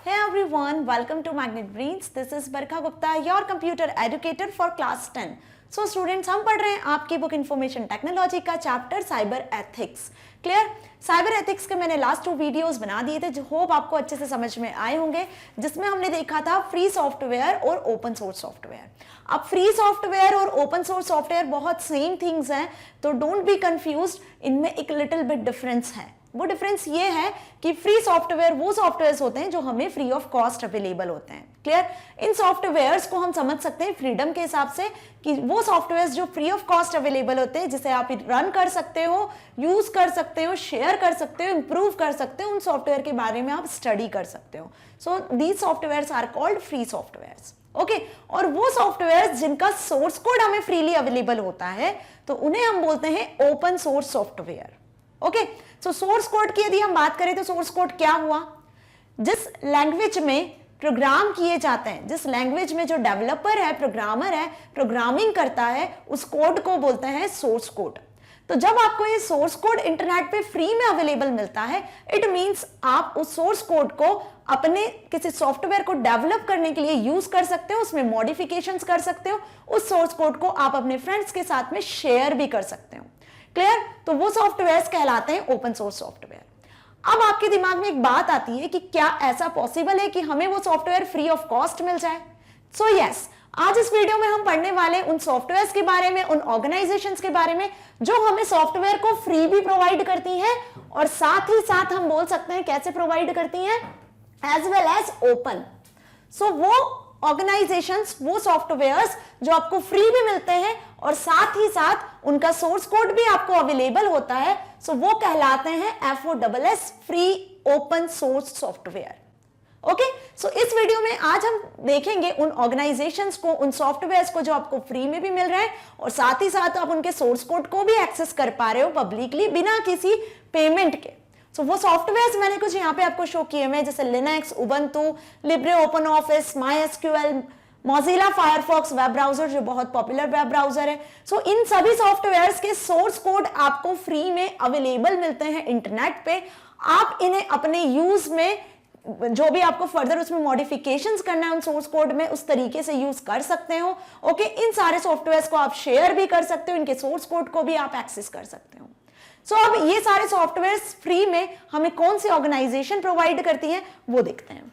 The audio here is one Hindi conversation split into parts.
Hey everyone, welcome to Magnet Brains. This is Barkha Gupta, your computer educator for class 10. So students, हम पढ़ रहे हैं आपकी बुक इंफॉर्मेशन टेक्नोलॉजी का chapter cyber ethics. Clear? Cyber ethics के मैंने लास्ट 2 वीडियोस बना दिए थे जो होप आपको अच्छे से समझ में आए होंगे, जिसमें हमने देखा था फ्री सॉफ्टवेयर और ओपन सोर्स सॉफ्टवेयर. अब फ्री सॉफ्टवेयर और ओपन सोर्स सॉफ्टवेयर बहुत सेम थिंग्स हैं, तो डोंट बी कंफ्यूज्ड, इनमें एक लिटिल बिट डिफरेंस है. वो डिफरेंस ये है कि फ्री सॉफ्टवेयर वो सॉफ्टवेयर्स होते हैं जो हमें फ्री ऑफ कॉस्ट अवेलेबल होते हैं. क्लियर? इन सॉफ्टवेयर्स को हम समझ सकते हैं फ्रीडम के हिसाब से कि वो सॉफ्टवेयर्स जो फ्री ऑफ कॉस्ट अवेलेबल होते हैं, जिसे आप रन कर सकते हो, यूज कर सकते हो, शेयर कर सकते हो, इंप्रूव कर सकते हो, उन सॉफ्टवेयर के बारे में आप स्टडी कर सकते हो. So these softwares are called free softwares. Okay, और वो सॉफ्टवेयर्स जिनका सोर्स कोड हमें फ्रीली अवेलेबल होता है, तो उन्हें हम बोलते हैं open source software. Okay, so source code की यदि हम बात करें तो सोर्स कोड क्या हुआ? जिस लैंग्वेज में प्रोग्राम किए जाते हैं, जिस लैंग्वेज में जो डेवलपर है, प्रोग्रामर है, प्रोग्रामिंग करता है, उस कोड को बोलते हैं सोर्स कोड. तो जब आपको ये सोर्स कोड इंटरनेट पे फ्री में अवेलेबल मिलता है, इट मींस आप उस सोर्स कोड को अपने किसी सॉफ्टवेयर को डेवलप करने के लिए यूज कर सकते हो, उसमें मॉडिफिकेशंस कर सकते हो, उस सोर्स कोड को आप अपने फ्रेंड्स के साथ में शेयर भी कर सकते हो. क्लियर? तो वो सॉफ्टवेयर्स कहलाते हैं ओपन सोर्स सॉफ्टवेयर. अब आपके दिमाग में एक बात आती है कि क्या ऐसा पॉसिबल है कि हमें वो सॉफ्टवेयर फ्री ऑफ कॉस्ट मिल जाए? सो यस, आज इस वीडियो में हम पढ़ने वाले उन सॉफ्टवेयर्स के बारे में, उन ऑर्गेनाइजेशंस के बारे में जो हमें सॉफ्टवेयर को फ्री भी प्रोवाइड करती हैं, और साथ ही साथ हम बोल सकते हैं कैसे प्रोवाइड करती हैं, एज वेल एज ओपन. सो वो ऑर्गेनाइजेशंस, वो सॉफ्टवेयर्स जो आपको फ्री भी मिलते हैं और साथ ही साथ उनका सोर्स कोड भी आपको अवेलेबल होता है, सो वो कहलाते हैं FOSS, free open source software. Okay, so इस वीडियो में आज हम देखेंगे उन ऑर्गेनाइजेशंस को, उन सॉफ्टवेयर्स को जो आपको फ्री में भी मिल रहे हैं और साथ ही साथ आप उनके सोर्स कोड को भी एक्सेस कर पा रहे हो पब्लिकली बिना किसी पेमेंट के. सो वो सॉफ्टवेयर्स मैंने कुछ यहाँ पे आपको शो किए हुए, जैसे Linux, Ubuntu, Libre open office, MySQL, Mozilla Firefox web browser जो बहुत पॉपुलर वेब ब्राउजर है. सो इन सभी सॉफ्टवेयर्स के सोर्स कोड आपको फ्री में अवेलेबल मिलते हैं इंटरनेट पे. आप इन्हें अपने यूज में, जो भी आपको फर्दर उसमें मॉडिफिकेशंस करना है उन सोर्स कोड में, उस तरीके से यूज कर सकते हो. ओके, इन सारे सॉफ्टवेयर्स को आप शेयर भी कर सकते हो, इनके सोर्स कोड को भी आप एक्सेस कर सकते हो. सो अब ये सारे सॉफ्टवेयर्स फ्री में हमें कौन सी ऑर्गेनाइजेशन प्रोवाइड करती है वो देखते हैं.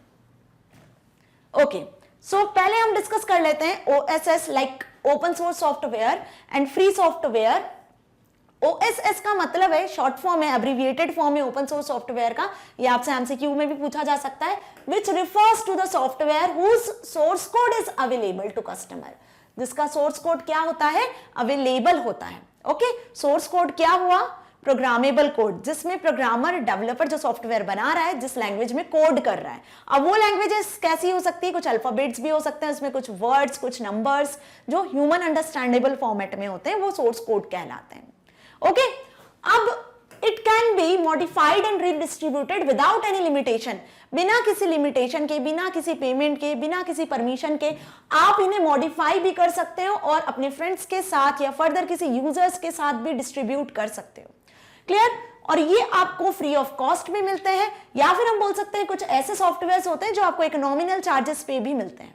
ओके, सो पहले हम डिस्कस कर लेते हैं OSS, like open source software and free software. OSS का मतलब है, शॉर्ट फॉर्म है, एब्रिविएटेड फॉर्म है ओपन सोर्स सॉफ्टवेयर का. ये आपसे MCQ में भी पूछा जा सकता है. Which refers to the software whose source code is available to customer. जिसका सोर्स कोड क्या होता है? अवेलेबल होता है. ओके, सोर्स कोड क्या हुआ? प्रोग्रामेबल कोड, जिसमें प्रोग्रामर, डेवलपर जो सॉफ्टवेयर बना रहा है, जिस लैंग्वेज में कोड कर रहा है. अब वो लैंग्वेजेस कैसी हो सकती है? कुछ अल्फाबेट्स भी हो सकते हैं, उसमें कुछ वर्ड्स, कुछ नंबर्स जो ह्यूमन अंडरस्टैंडेबल फॉर्मेट में होते हैं, वो सोर्स कोड कहलाते हैं. ओके, अब it can be modified and redistributed without any limitation. बिना किसी लिमिटेशन के, बिना किसी पेमेंट के, बिना किसी परमिशन के आप इन्हें मॉडिफाई भी कर सकते हो और अपने फ्रेंड्स के साथ या फर्दर किसी यूजर्स के साथ भी डिस्ट्रीब्यूट कर सकते हो. क्लियर? और ये आपको फ्री ऑफ कॉस्ट भी मिलते हैं, या फिर हम बोल सकते हैं कुछ ऐसे सॉफ्टवेयर्स होते हैं जो आपको एक नॉमिनल चार्जेस पे भी मिलते हैं.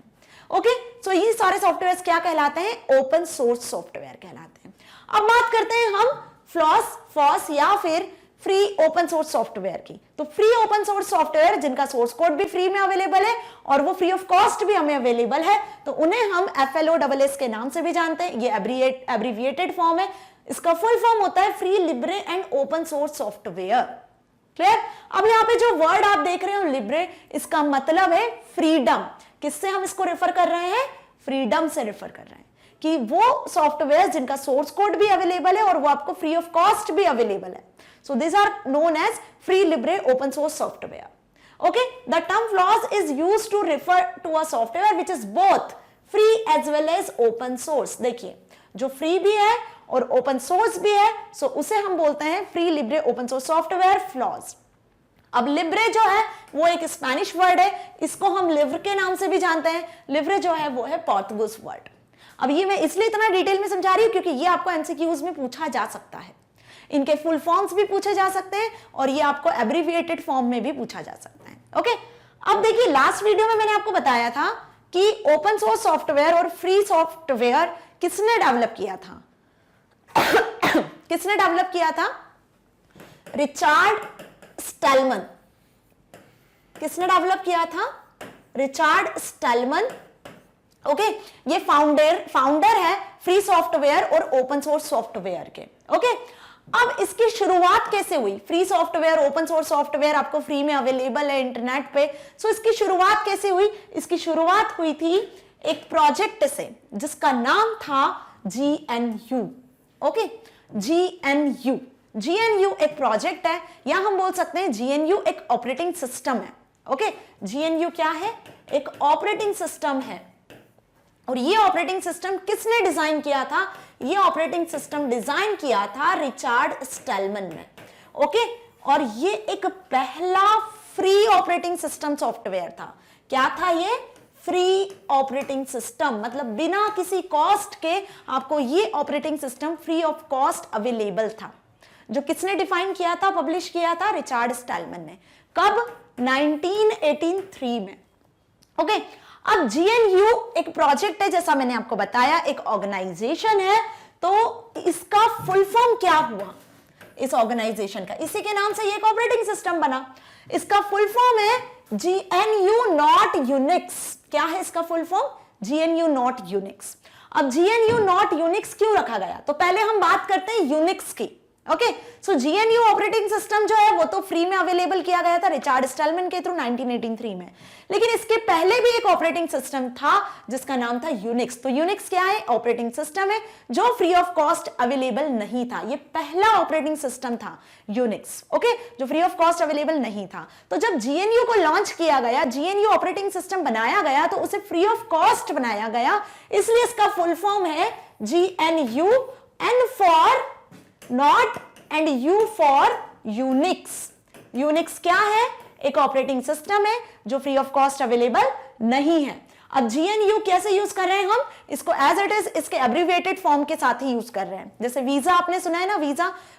ओके, सो ये सारे सॉफ्टवेयर्स क्या कहलाते हैं? ओपन सोर्स सॉफ्टवेयर कहलाते हैं. अब बात करते हैं हम FOSS या फिर फ्री ओपन सोर्स सॉफ्टवेयर की. तो फ्री ओपन सोर्स सॉफ्टवेयर जिनका सोर्स कोड भी फ्री में अवेलेबल है और वो फ्री ऑफ कॉस्ट भी हमें अवेलेबल है, तो उन्हें हम FLOSS के नाम से भी जानते हैं. ये एब्रिविएटेड फॉर्म है. इसका फुल फॉर्म होता है free, Libre and open source software. Clear? अब यहाँ पे जो वर्ड आप देख रहे हो लिब्रे, इसका मतलब है फ्रीडम. किससे हम इसको रेफर कर रहे हैं? फ्रीडम से रेफर कर रहे हैं कि वो सॉफ्टवेयर जिनका सोर्स कोड भी अवेलेबल है और वो आपको फ्री ऑफ कॉस्ट भी अवेलेबल है. So this are known as free, libre, open source software. Okay, the term FLOSS is used to refer to a software which is both free as well as open source. देखिए, जो फ्री भी है और ओपन सोर्स भी है, सो उसे हम बोलते हैं free, libre, open source software, floss. अब लिब्रे जो है वो एक स्पेनिश वर्ड है, इसको हम लिव्र के नाम से भी जानते हैं. लिब्रे जो है वो है पोर्तुगीज वर्ड. अब ये मैं इसलिए इतना डिटेल में समझा रही हूं क्योंकि ये आपको MCQs में पूछा जा सकता है. इनके फुल फॉर्म्स भी पूछे जा सकते हैं और ये आपको एब्रिविएटेड फॉर्म में भी पूछा जा सकता है. ओके, अब देखिए लास्ट वीडियो में मैंने आपको बताया था कि ओपन सोर्स सॉफ्टवेयर और फ्री सॉफ्टवेयर किसने डेवलप किया था? किसने डेवलप किया था? रिचार्ड स्टैलमन। किसने डेवलप किया था? रिचार्ड स्टैलमन। ओके, ये फाउंडर है फ्री सॉफ्टवेयर और ओपन सोर्स सॉफ्टवेयर के। ओके, अब इसकी शुरुआत कैसे हुई? Free software, open source software आपको फ्री में अवेलेबल है इंटरनेट पे। सो इसकी शुरुआत कैसे हुई? इसकी शुरुआत हुई थी एक प्रोजेक्ट से जिसका नाम था GNU। Okay, GNU। GNU एक प्रोजेक्ट है, या हम बोल सकते हैं GNU एक ऑपरेटिंग सिस्टम है। ओके, GNU क्या है? एक ऑपरेटिंग सिस्टम है। और ये ऑपरेटिंग सिस्टम किसने डिजाइन किया था? ये ऑपरेटिंग सिस्टम डिजाइन किया था रिचार्ड स्टैलमन ने। ओके, और ये एक पहला फ्री ऑपरेटिंग सिस्टम सॉफ्टवेयर था। क्या था ये? फ्री ऑपरेटिंग सिस्टम, मतलब बिना किसी कॉस्ट के आपको ये operating system free of cost available था। जो किसने डिफाइन किया था, पब्लिश किया था? रिचार्ड स्टैलमन ने। कब? 1983 में। ओके, अब GNU एक प्रोजेक्ट है, जैसा मैंने आपको बताया, एक ऑर्गेनाइजेशन है। तो इसका फुल फॉर्म क्या हुआ इस ऑर्गेनाइजेशन का? इसी के नाम से ये एक ऑपरेटिंग सिस्टम बना। इसका फुल फॉर्म है GNU नॉट यूनिक्स। क्या है इसका full form? GNU not Unix. अब GNU नॉट यूनिक्स क्यों रखा गया? तो पहले हम बात करते हैं यूनिक्स की। ओके, सो GNU ऑपरेटिंग सिस्टम जो है वो तो फ्री में अवेलेबल किया गया था रिचार्ड स्टैलमन के थ्रू 1983 में। लेकिन इसके पहले भी एक ऑपरेटिंग सिस्टम था जिसका नाम था यूनिक्स। तो यूनिक्स क्या है? ऑपरेटिंग सिस्टम है जो फ्री ऑफ कॉस्ट अवेलेबल नहीं था। ये पहला ऑपरेटिंग सिस्टम था यूनिक्स। ओके, जो फ्री ऑफ कॉस्ट अवेलेबल नहीं था। तो जब GNU को लॉन्च किया गया, GNU ऑपरेटिंग सिस्टम बनाया गया, तो उसे फ्री ऑफ कॉस्ट बनाया गया। इसलिए इसका फुल फॉर्म है GNU, N for not and U for Unix. Unix क्या है? एक ऑपरेटिंग सिस्टम है जो फ्री ऑफ कॉस्ट अवेलेबल नहीं है। अब GNU कैसे यूज कर रहे हैं हम? इसको एज इट इज इसके एब्रिविएटेड फॉर्म के साथ ही यूज कर रहे हैं। जैसे वीजा आपने सुना है ना,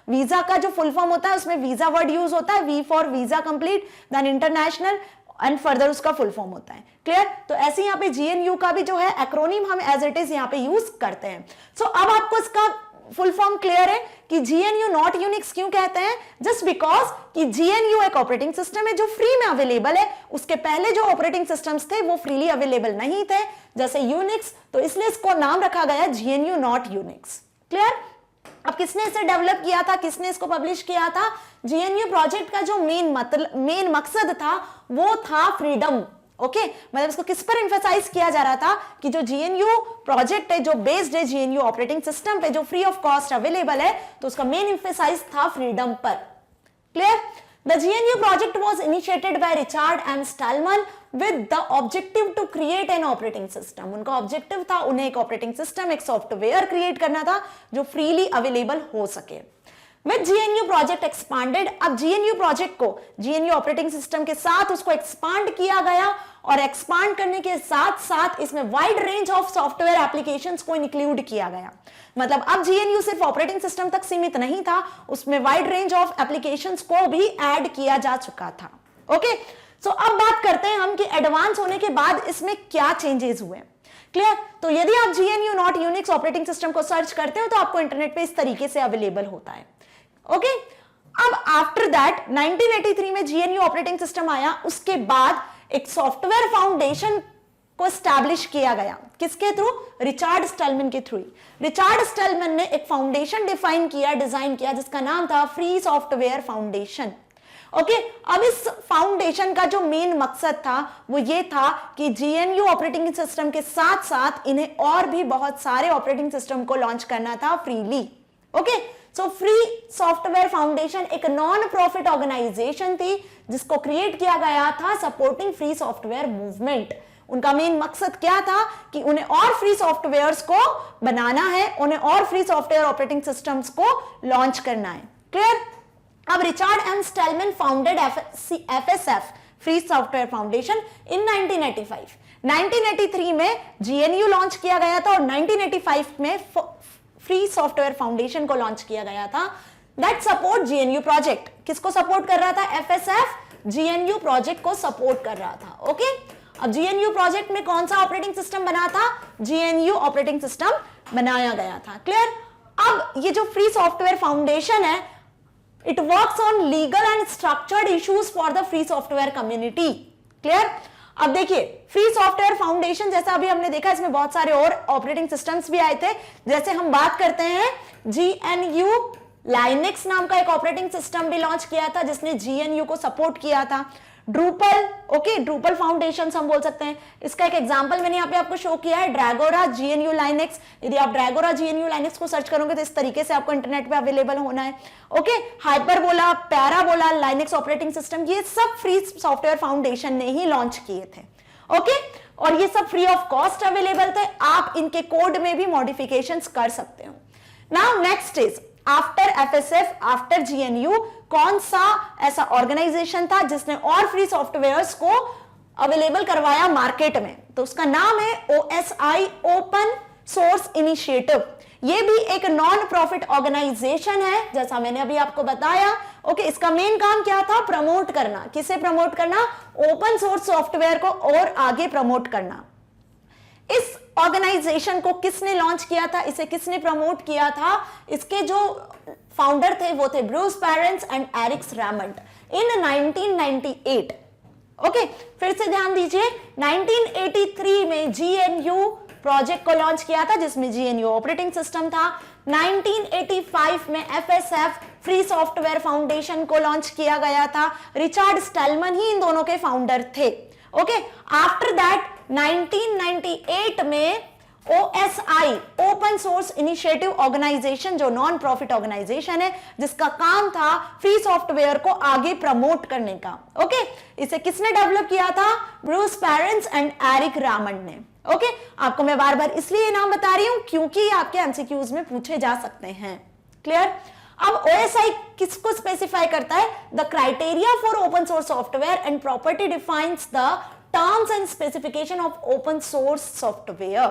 वीजा का जो फुल फॉर्म होता है उसमें वीजा वर्ड यूज होता है, V for visa complete, then international, and further उसका फुल फॉर्म होता है। क्लियर? तो ऐसे यहाँ पे GNU का भी जो है एक्रोनिम हम एज इट इज यहाँ पे यूज करते हैं। सो अब आपको इसका फुल फॉर्म क्लियर है कि GNU नॉट यूनिक्स क्यों कहते हैं? जस्ट बिकॉज कि GNU एक ऑपरेटिंग सिस्टम है जो फ्री में अवेलेबल है। उसके पहले जो ऑपरेटिंग सिस्टम्स थे वो फ्रीली अवेलेबल नहीं थे, जैसे यूनिक्स। तो इसलिए इसको नाम रखा गया GNU नॉट यूनिक्स। क्लियर? अब किसने इसे डेवलप किया था, किसने इसको पब्लिश किया था? GNU प्रोजेक्ट का जो मेन मकसद था वो था फ्रीडम। ओके, मतलब इसको किस पर एम्फसाइज किया जा रहा था कि जो GNU प्रोजेक्ट है जो बेस्ड है GNU ऑपरेटिंग सिस्टम पे, जो फ्री ऑफ कॉस्ट अवेलेबल है, तो उसका मेन एम्फसाइज था फ्रीडम पर। Clear? The GNU project was initiated by Richard M Stallman with the objective to create an operating system. उनका ऑब्जेक्टिव था उन्हें एक ऑपरेटिंग सिस्टम, एक सॉफ्टवेयर क्रिएट करना था जो फ्रीली अवेलेबल हो सके। With GNU प्रोजेक्ट एक्सपांडेड, अब GNU प्रोजेक्ट को GNU ऑपरेटिंग सिस्टम के साथ उसको एक्सपांड किया गया, और एक्सपांड करने के साथ साथ इसमें wide range of software applications को इंक्लूड किया गया। मतलब अब GNU सिर्फ ऑपरेटिंग सिस्टम तक सीमित नहीं था, उसमें वाइड रेंज ऑफ एप्लीकेशंस को भी ऐड किया जा चुका था। ओके, सो अब बात करते हैं हम कि एडवांस होने के बाद इसमें क्या चेंजेस हुए। क्लियर? तो यदि आप GNU not Unix operating system को सर्च करते हो तो आपको इंटरनेट पे इस तरीके से अवेलेबल होता है। ओके, अब आफ्टर दैट 1983 में GNU ऑपरेटिंग सिस्टम आया। उसके बाद एक सॉफ्टवेयर फाउंडेशन को स्टैब्लिश किया गया। किसके थ्रू? रिचार्ड स्टैलमन के थ्रू। रिचार्ड स्टैलमन ने एक फाउंडेशन डिजाइन किया जिसका नाम था फ्री सॉफ्टवेयर फाउंडेशन। ओके, अब इस फाउंडेशन का जो मेन मकसद था वो ये था कि GNU ऑपरेटिंग सिस्टम के साथ साथ इन्हें और भी बहुत सारे ऑपरेटिंग सिस्टम को लॉन्च करना था freely. Okay, so free software foundation एक नॉन प्रॉफिट ऑर्गेनाइजेशन थी जिसको क्रिएट किया गया था सपोर्टिंग फ्री सॉफ्टवेयर मूवमेंट। उनका मेन मकसद क्या था कि उन्हें और फ्री सॉफ्टवेयर्स को बनाना है, उन्हें और फ्री सॉफ्टवेयर ऑपरेटिंग सिस्टम्स को लॉन्च करना है। क्लियर? अब Richard M Stallman founded FSF free software foundation in 1985। 1983 में GNU लॉन्च किया गया था और 1985 में फ्री सॉफ्टवेयर फाउंडेशन को लॉन्च किया गया था दैट सपोर्ट GNU प्रोजेक्ट। किसको सपोर्ट कर रहा था? FSF, GNU प्रोजेक्ट को सपोर्ट कर रहा था। ओके, अब GNU प्रोजेक्ट में कौन सा ऑपरेटिंग सिस्टम बना था? GNU ऑपरेटिंग सिस्टम बनाया गया था। क्लियर? अब ये जो फ्री सॉफ्टवेयर फाउंडेशन है, it works on legal and structured issues for the free software community. Clear? अब देखिए, फ्री सॉफ्टवेयर फाउंडेशन जैसा अभी हमने देखा, इसमें बहुत सारे और ऑपरेटिंग सिस्टम्स भी आए थे। जैसे हम बात करते हैं, GNU लाइनेक्स नाम का एक ऑपरेटिंग सिस्टम भी लॉन्च किया था जिसने GNU को सपोर्ट किया था। ड्रूपल, ओके, ड्रूपल फाउंडेशन हम बोल सकते हैं। इसका एक एग्जांपल मैंने यहाँ पे आपको शो किया है, ड्रैगोरा GNU लाइनेक्स। यदि आप ड्रैगोरा GNU लाइनेक्स को सर्च करोगे तो इस तरीके से आपको इंटरनेट पे अवेलेबल होना है। Okay, hyperbola, parabola Linux operating system, ये सब फ्री सॉफ्टवेयर फाउंडेशन ने ही लॉन्च किए थे। ओके, और ये सब फ्री ऑफ कॉस्ट अवेलेबल थे, आप इनके कोड में भी मॉडिफिकेशंस कर सकते हो। Now next is after FSF, after GNU, कौन सा ऐसा ऑर्गेनाइजेशन था जिसने और फ्री सॉफ्टवेयर्स को अवेलेबल करवाया मार्केट में? तो उसका नाम है OSI, ओपन सोर्स इनिशिएटिव। ये भी एक नॉन प्रॉफिट ऑर्गेनाइजेशन है, जैसा मैंने अभी आपको बताया। ओके, इसका मेन काम क्या था? प्रमोट करना। किसे प्रमोट करना? ओपन सोर्स सॉफ्टवेयर को और आगे प्रमोट करना। इस ऑर्गेनाइजेशन को किसने लॉन्च किया था? इसे किसने प्रमोट किया था? इसके जो फाउंडर थे वो थे Bruce Perens and Eric Raymond in 1998। Okay, फिर से ध्यान दीजिए, 1983 में GNU प्रोजेक्ट को लॉन्च किया था जिसमें GNU ऑपरेटिंग सिस्टम था। 1985 में FSF फ्री सॉफ्टवेयर फाउंडेशन को लॉन्च किया गया था। रिचर्ड स्टेलमन ही इन दोनों के फाउंडर थे। ओके, आफ्टर दैट 1998 में OSI, open source initiative organisation, जो नॉन प्रॉफिट ऑर्गेनाइजेशन है जिसका काम था फ्री सॉफ्टवेयर को आगे प्रमोट करने का। ओके, इसे किसने डेवलप किया था? Bruce Perens and Eric Raymond ने। ओके, आपको मैं बार बार इसलिए नाम बता रही हूं क्योंकि आपके MCQs में पूछे जा सकते हैं। क्लियर? अब OSI किसको स्पेसिफाई करता है? The criteria for open source software and property defines the terms and specification of open source software.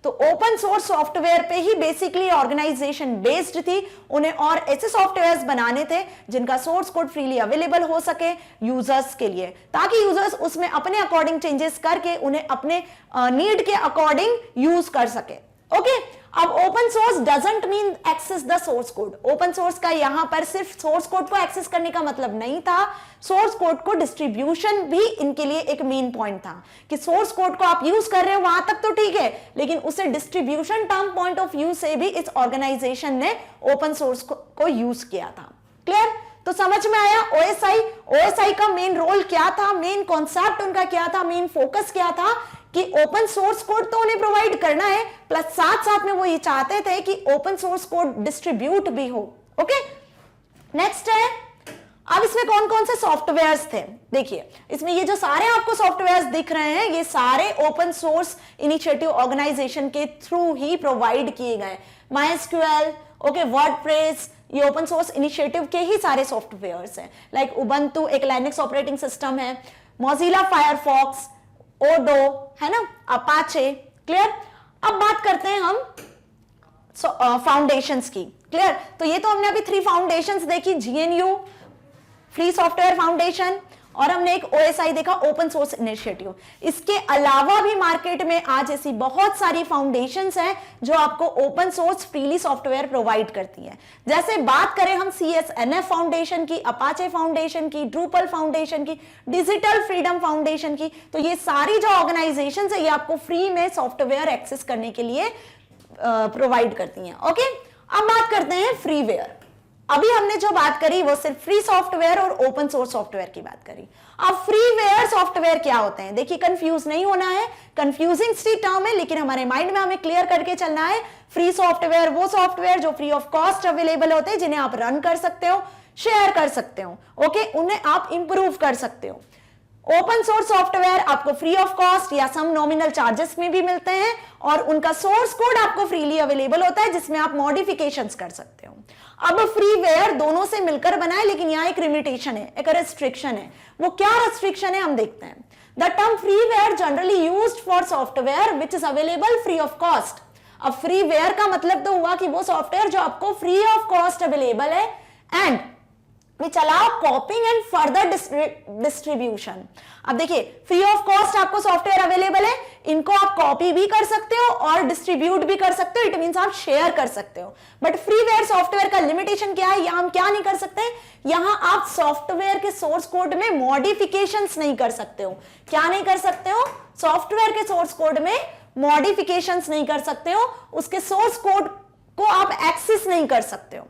तो ओपन सोर्स सॉफ्टवेयर पे ही बेसिकली ऑर्गेनाइजेशन बेस्ड थी। उन्हें और ऐसे सॉफ्टवेयर्स बनाने थे जिनका सोर्स कोड फ्रीली अवेलेबल हो सके यूजर्स के लिए, ताकि यूजर्स उसमें अपने अकॉर्डिंग चेंजेस करके उन्हें अपने नीड के अकॉर्डिंग यूज कर सके। ओके, अब open source doesn't mean access the source code. Open source का यहां पर सिर्फ सोर्स कोड को एक्सेस करने का मतलब नहीं था, सोर्स कोड को डिस्ट्रीब्यूशन भी इनके लिए एक मेन पॉइंट था कि सोर्स कोड को आप यूज कर रहे हो वहां तक तो ठीक है, लेकिन उसे distribution term point of view से भी इस ऑर्गेनाइजेशन ने ओपन सोर्स को यूज किया था। क्लियर? तो समझ में आया OSI का मेन रोल क्या था, मेन कॉन्सेप्ट उनका क्या था, मेन फोकस क्या था कि ओपन सोर्स कोड तो उन्हें प्रोवाइड करना है, प्लस साथ साथ में वो ये चाहते थे कि ओपन सोर्स कोड डिस्ट्रीब्यूट भी हो। ओके, नेक्स्ट है, अब इसमें कौन कौन से सॉफ्टवेयर्स थे? देखिए, इसमें ये जो सारे आपको सॉफ्टवेयर्स दिख रहे हैं ये सारे ओपन सोर्स इनिशिएटिव ऑर्गेनाइजेशन के थ्रू ही प्रोवाइड किए गए। MySQL, ओके, वर्डप्रेस, ये ओपन सोर्स इनिशिएटिव के ही सारे सॉफ्टवेयर्स हैं। लाइक उबंटू एक लाइनेक्स ऑपरेटिंग सिस्टम है, मोजिला फायरफॉक्स, ओडो है ना, अपाचे। क्लियर? अब बात करते हैं हम फाउंडेशंस की। क्लियर? तो ये तो हमने अभी 3 फाउंडेशंस देखी, GNU फ्री सॉफ्टवेयर फाउंडेशन, और हमने एक OSI देखा, ओपन सोर्स इनिशिएटिव। इसके अलावा भी मार्केट में आज ऐसी बहुत सारी फाउंडेशंस हैं जो आपको open source freely software provide करती है। जैसे बात करें हम CSNF फाउंडेशन की, अपाचे फाउंडेशन की, ड्रूपल फाउंडेशन की, डिजिटल फ्रीडम फाउंडेशन की, तो ये सारी जो ऑर्गेनाइजेशंस है ये आपको फ्री में सॉफ्टवेयर एक्सेस करने के लिए प्रोवाइड करती हैं। ओके, अब बात करते हैं फ्रीवेयर। अभी हमने जो बात करी वो सिर्फ फ्री सॉफ्टवेयर और ओपन सोर्स सॉफ्टवेयर की बात करी। अब फ्रीवेयर सॉफ्टवेयर क्या होते हैं? देखिए, कंफ्यूज नहीं होना है, कंफ्यूजिंग सी टर्म है, लेकिन हमारे माइंड में हमें क्लियर करके चलना है। फ्री सॉफ्टवेयर वो सॉफ्टवेयर जो फ्री ऑफ कॉस्ट अवेलेबल होते हैं, जिन्हें आप रन कर सकते हो, शेयर कर सकते हो, ओके, उन्हें आप इंप्रूव कर सकते हो। ओपन सोर्स सॉफ्टवेयर आपको फ्री ऑफ कॉस्ट या सम नॉमिनल चार्जेस में भी मिलते हैं, और उनका सोर्स कोड आपको फ्रीली अवेलेबल होता है जिसमें आप मॉडिफिकेशंस कर सकते हो। अब फ्रीवेयर दोनों से मिलकर बना है, लेकिन यहां एक लिमिटेशन है, एक रेस्ट्रिक्शन है। वो क्या रेस्ट्रिक्शन है हम देखते हैं। The term freeware generally used for software which is available free of cost. अब फ्रीवेयर का मतलब तो हुआ कि वो सॉफ्टवेयर जो आपको फ्री ऑफ कॉस्ट अवेलेबल है, and which allow copying and further distribution. अब देखिए फ्री ऑफ कॉस्ट आपको सॉफ्टवेयर अवेलेबल है, इनको आप कॉपी भी कर सकते हो और डिस्ट्रीब्यूट भी कर सकते हो, इट मींस आप शेयर कर सकते हो। बट फ्रीवेयर सॉफ्टवेयर का लिमिटेशन क्या है, यहां हम क्या नहीं कर सकते, यहां आप सॉफ्टवेयर के सोर्स कोड में मॉडिफिकेशंस नहीं कर सकते हो। क्या नहीं कर सकते हो, सॉफ्टवेयर के सोर्स कोड में मॉडिफिकेशंस नहीं कर सकते हो, उसके सोर्स कोड को आप एक्सेस नहीं कर सकते हो।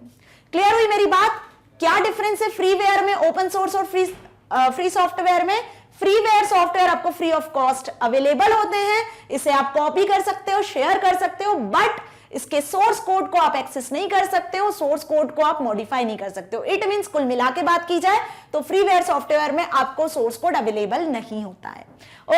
क्लियर हुई मेरी बात? क्या डिफरेंस है फ्रीवेयर में, ओपन सोर्स और फ्री सॉफ्टवेयर में? फ्रीवेयर सॉफ्टवेयर आपको फ्री ऑफ कॉस्ट अवेलेबल होते हैं, इसे आप कॉपी कर सकते हो, शेयर कर सकते हो, बट इसके सोर्स कोड को आप एक्सेस नहीं कर सकते हो, सोर्स कोड को आप मॉडिफाई नहीं कर सकते हो। इट मींस कुल मिला के बात की जाए तो फ्रीवेयर सॉफ्टवेयर में आपको सोर्स कोड अवेलेबल नहीं होता है।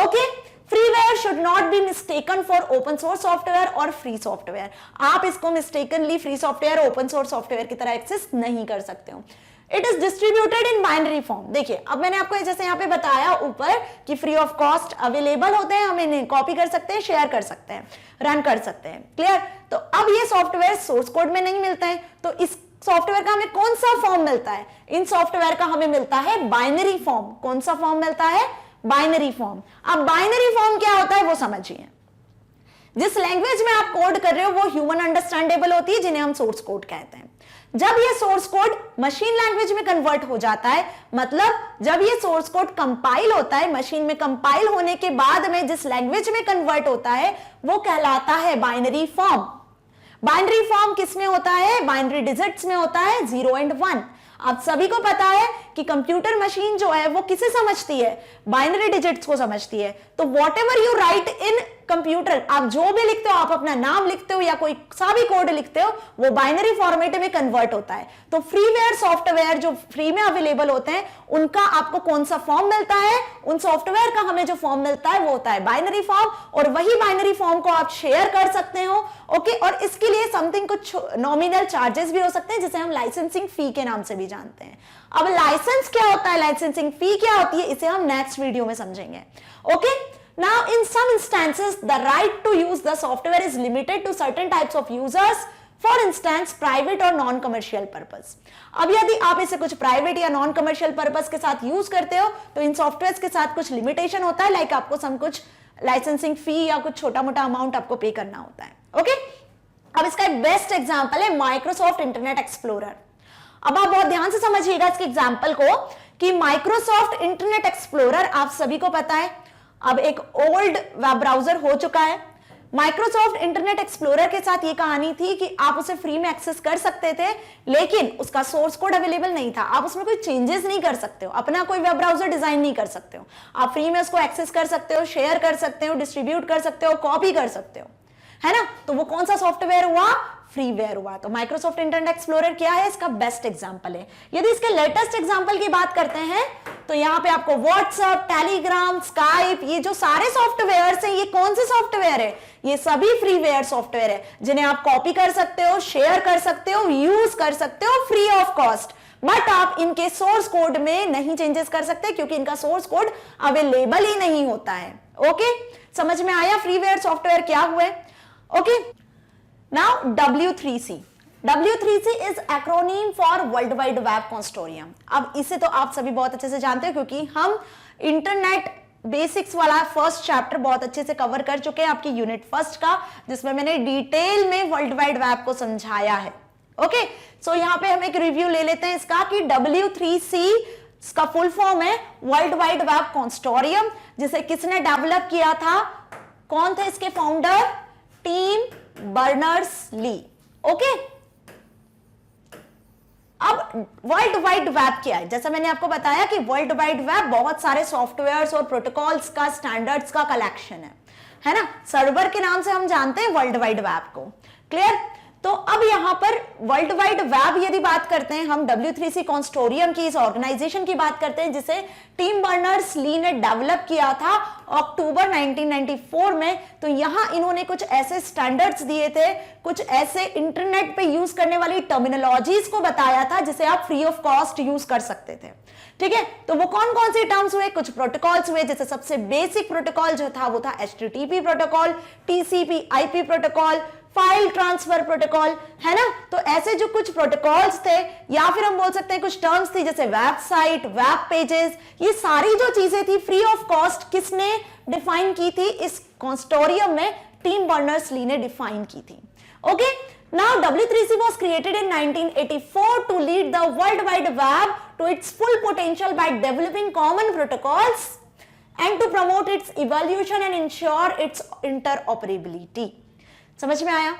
Okay, freeware should not be mistaken for open source software और फ्री सॉफ्टवेयर। आप इसको mistakenly free software, open source software की तरह एक्सेस नहीं कर सकते हो। It is distributed in binary form. देखिए अब मैंने आपको जैसे यहाँ पे बताया ऊपर कि फ्री ऑफ कॉस्ट अवेलेबल होते हैं, हम इन्हें कॉपी कर सकते हैं, शेयर कर सकते हैं, रन कर सकते हैं। क्लियर? तो अब ये सॉफ्टवेयर सोर्स कोड में नहीं मिलते हैं, तो इस सॉफ्टवेयर का हमें कौन सा फॉर्म मिलता है? इन सॉफ्टवेयर का हमें मिलता है बाइनरी फॉर्म। कौन सा फॉर्म मिलता है? Binary form. अब बाइनरी फॉर्म क्या होता है वो समझिए। जिस लैंग्वेज में आप कोड कर रहे हो वो ह्यूमन अंडरस्टैंडेबल होती है, जिन्हें हम सोर्स कोड कहते हैं। जब ये सोर्स कोड मशीन लैंग्वेज में कन्वर्ट हो जाता है, मतलब जब ये सोर्स कोड कंपाइल होता है, मशीन में कंपाइल होने के बाद में जिस लैंग्वेज में कन्वर्ट होता है वो कहलाता है बाइनरी फॉर्म। बाइनरी फॉर्म किस में होता है? बाइनरी डिजिट्स में होता है, 0 और 1। आप सभी को पता है कि कंप्यूटर मशीन जो है वो किसे समझती है? बाइनरी डिजिट्स को समझती है। तो what ever you right in computer, आप जो भी लिखते हो, आप अपना नाम लिखते हो या कोई सा भी कोड लिखते हो, वो बाइनरी फॉर्मेट में कन्वर्ट होता है। तो फ्रीवेयर सॉफ्टवेयर जो फ्री में अवेलेबल होते हैं, उनका आपको कौन सा फॉर्म मिलता है? उन सॉफ्टवेयर का हमें जो फॉर्म मिलता है वो होता है बाइनरी फॉर्म, और वही बाइनरी फॉर्म को आप शेयर कर सकते हो। ओके, और इसके लिए समथिंग कुछ नॉमिनल चार्जेस भी हो सकते हैं, जिसे हम लाइसेंसिंग फी के नाम से भी जानते हैं। अब लाइसेंस क्या होता है, लाइसेंसिंग फी क्या होती है, इसे हम नेक्स्ट वीडियो में समझेंगे। Okay, now in some instances the right to use the software is limited to certain types of users, for instance private or non commercial purpose। अब यदि आप इसे कुछ प्राइवेट या नॉन कमर्शियल पर्पस के साथ यूज करते हो तो इन सॉफ्टवेयर के साथ कुछ लिमिटेशन होता है, लाइक आपको सम कुछ लाइसेंसिंग फी या कुछ छोटा मोटा अमाउंट आपको पे करना होता है। ओके, अब इसका एक बेस्ट एग्जांपल है माइक्रोसॉफ्ट इंटरनेट एक्सप्लोरर। अब आप बहुत ध्यान से समझिएगा इसके एग्जांपल को कि माइक्रोसॉफ्ट इंटरनेट एक्सप्लोरर आप सभी को पता है अब एक ओल्ड वेब ब्राउजर हो चुका है। माइक्रोसॉफ्ट इंटरनेट एक्सप्लोरर के साथ ये कहानी थी कि आप उसे फ्री में एक्सेस कर सकते थे, लेकिन उसका सोर्स कोड अवेलेबल नहीं था। आप उसमें कोई चेंजेस नहीं कर सकते हो, अपना कोई वेब ब्राउजर डिजाइन नहीं कर सकते हो। आप फ्री में उसको एक्सेस कर सकते हो, शेयर कर सकते हो, डिस्ट्रीब्यूट कर सकते हो, कॉपी कर सकते हो, है ना? तो वो कौन सा सॉफ्टवेयर हुआ? फ्रीवेयर हुआ। तो माइक्रोसॉफ्ट इंटरनेट एक्सप्लोरर क्या है? इसका बेस्ट एग्जांपल है। यदि इसके लेटेस्ट एग्जांपल की बात करते हैं तो यहां पे आपको व्हाट्सएप, टेलीग्राम, स्काइप, ये जो सारे सॉफ्टवेयर हैं, ये कौन से सॉफ्टवेयर है? ये सभी फ्रीवेयर सॉफ्टवेयर है, जिन्हें आप कॉपी कर सकते हो, शेयर कर सकते हो, यूज कर सकते हो फ्री ऑफ कॉस्ट। बट आप इनके सोर्स कोड में नहीं चेंजेस कर सकते, क्योंकि इनका सोर्स कोड अवेलेबल ही नहीं होता है। ओके, समझ में आया फ्रीवेयर सॉफ्टवेयर क्या हुए? Okay, now W3C is acronym for World Wide Web Consortium। अब इसे तो आप सभी बहुत अच्छे से जानते हो, क्योंकि हम इंटरनेट बेसिक्स वाला फर्स्ट चैप्टर बहुत अच्छे से कवर कर चुके हैं आपकी यूनिट फर्स्ट का, जिसमें मैंने डिटेल में वर्ल्ड वाइड वेब को समझाया है। ओके, सो यहाँ पे हम एक रिव्यू ले लेते हैं इसका कि W3C इसका फुल फॉर्म है वर्ल्ड वाइड वेब कॉन्सोर्टियम, जिसे किसने डेवलप किया था? कौन थे इसके फाउंडर? Tim Berners-Lee. ओके, अब वर्ल्ड वाइड वेब क्या है? जैसा मैंने आपको बताया कि वर्ल्ड वाइड वेब बहुत सारे सॉफ्टवेयर्स और प्रोटोकॉल्स का, स्टैंडर्ड्स का कलेक्शन है ना? सर्वर के नाम से हम जानते हैं वर्ल्ड वाइड वेब को। क्लियर? तो अब यहां पर वर्ल्ड वाइड वेब यदि बात करते हैं, हम W3C कॉन्सोर्टियम की इस ऑर्गेनाइजेशन की बात करते हैं, जिसे टिम बर्नर्स-ली ने डेवलप किया था अक्टूबर 1994 में। तो यहां इन्होंने कुछ ऐसे स्टैंडर्ड्स दिए थे, कुछ ऐसे इंटरनेट पे यूज करने वाली टर्मिनोलॉजीज को बताया था, जिसे आप फ्री ऑफ कॉस्ट यूज कर सकते थे। ठीक है, तो वो कौन कौन से टर्म्स हुए? कुछ प्रोटोकॉल्स हुए, जैसे सबसे बेसिक प्रोटोकॉल जो था वो था HTTP protocol, TCP/IP protocol, file transfer protocol, है ना। तो ऐसे जो कुछ प्रोटोकॉल्स थे या फिर हम बोल सकते हैं कुछ टर्म्स थी जैसे वेबसाइट, वेब पेजेस, ये सारी जो चीजें थी फ्री ऑफ कॉस्ट किसने डिफाइन की थी? इस कंसोर्टियम में टिम बर्नर्स-ली ने डिफाइन की थी। Okay, now W3C was created in 1984 to lead the World Wide Web to its full potential by developing common protocols and to promote its evolution and ensure its interoperability। समझ में आया?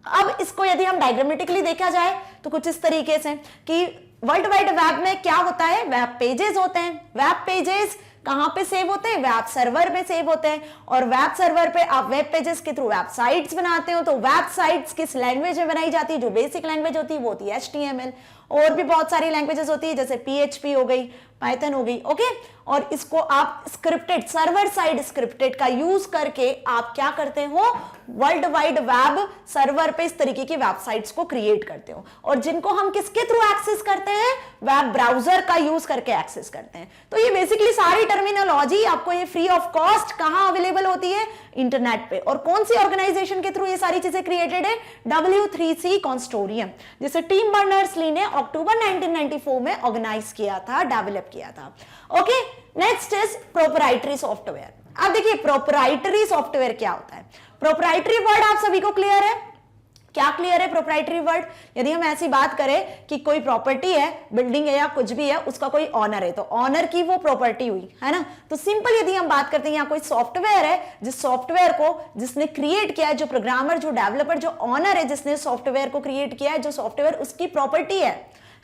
अब इसको यदि हम डायग्रामेटिकली देखा जाए तो कुछ इस तरीके से कि वर्ल्ड वाइड वेब में क्या होता है? वेब पेजेस होते हैं। वेब पेजेस कहां पे सेव होते हैं? वेब सर्वर पे सेव होते हैं, और वेब सर्वर पे आप वेब पेजेस के थ्रू वेबसाइट्स बनाते हो। तो वेबसाइट्स किस लैंग्वेज में बनाई जाती है? जो बेसिक लैंग्वेज होती है वो होती है HTML। और भी बहुत सारी लैंग्वेजेस होती है जैसे PHP हो गई, पाइथन हो गई। ओके, और इसको आप स्क्रिप्टेड, सर्वर साइड स्क्रिप्टेड का यूज करके आप क्या करते हो? वर्ल्ड वाइड वेब सर्वर पे इस तरीके की वेबसाइट्स को क्रिएट करते हो, और जिनको हम किसके थ्रू एक्सेस करते हैं? वेब ब्राउजर का यूज करके एक्सेस करते हैं। तो ये बेसिकली सारी टर्मिनोलॉजी आपको ये फ्री ऑफ कॉस्ट कहां अवेलेबल होती है? इंटरनेट पे। और कौन सी ऑर्गेनाइजेशन के थ्रू ये सारी चीजें क्रिएटेड है? W3C कंसोर्टियम, जिसे टिम बर्नर्स-ली ने अक्टूबर 1994 में ऑर्गेनाइज किया था, डेवलप किया था। Okay, next is proprietary software. अब देखिए प्रोप्राइटरी सॉफ्टवेयर क्या होता है? प्रोप्राइटरी वर्ड आप सभी को क्लियर है? क्या क्लियर है प्रोप्राइटरी वर्ड? यदि हम ऐसी बात करें कि कोई प्रॉपर्टी है, बिल्डिंग है या कुछ भी है, उसका कोई ऑनर है, तो ऑनर की वो प्रॉपर्टी हुई, है ना। तो सिंपल यदि हम बात करते हैं यहाँ कोई सॉफ्टवेयर है, जिस सॉफ्टवेयर को जिसने क्रिएट किया है, जो प्रोग्रामर, जो डेवलपर, जो ऑनर है, जिसने सॉफ्टवेयर को क्रिएट किया है, जो सॉफ्टवेयर उसकी प्रॉपर्टी है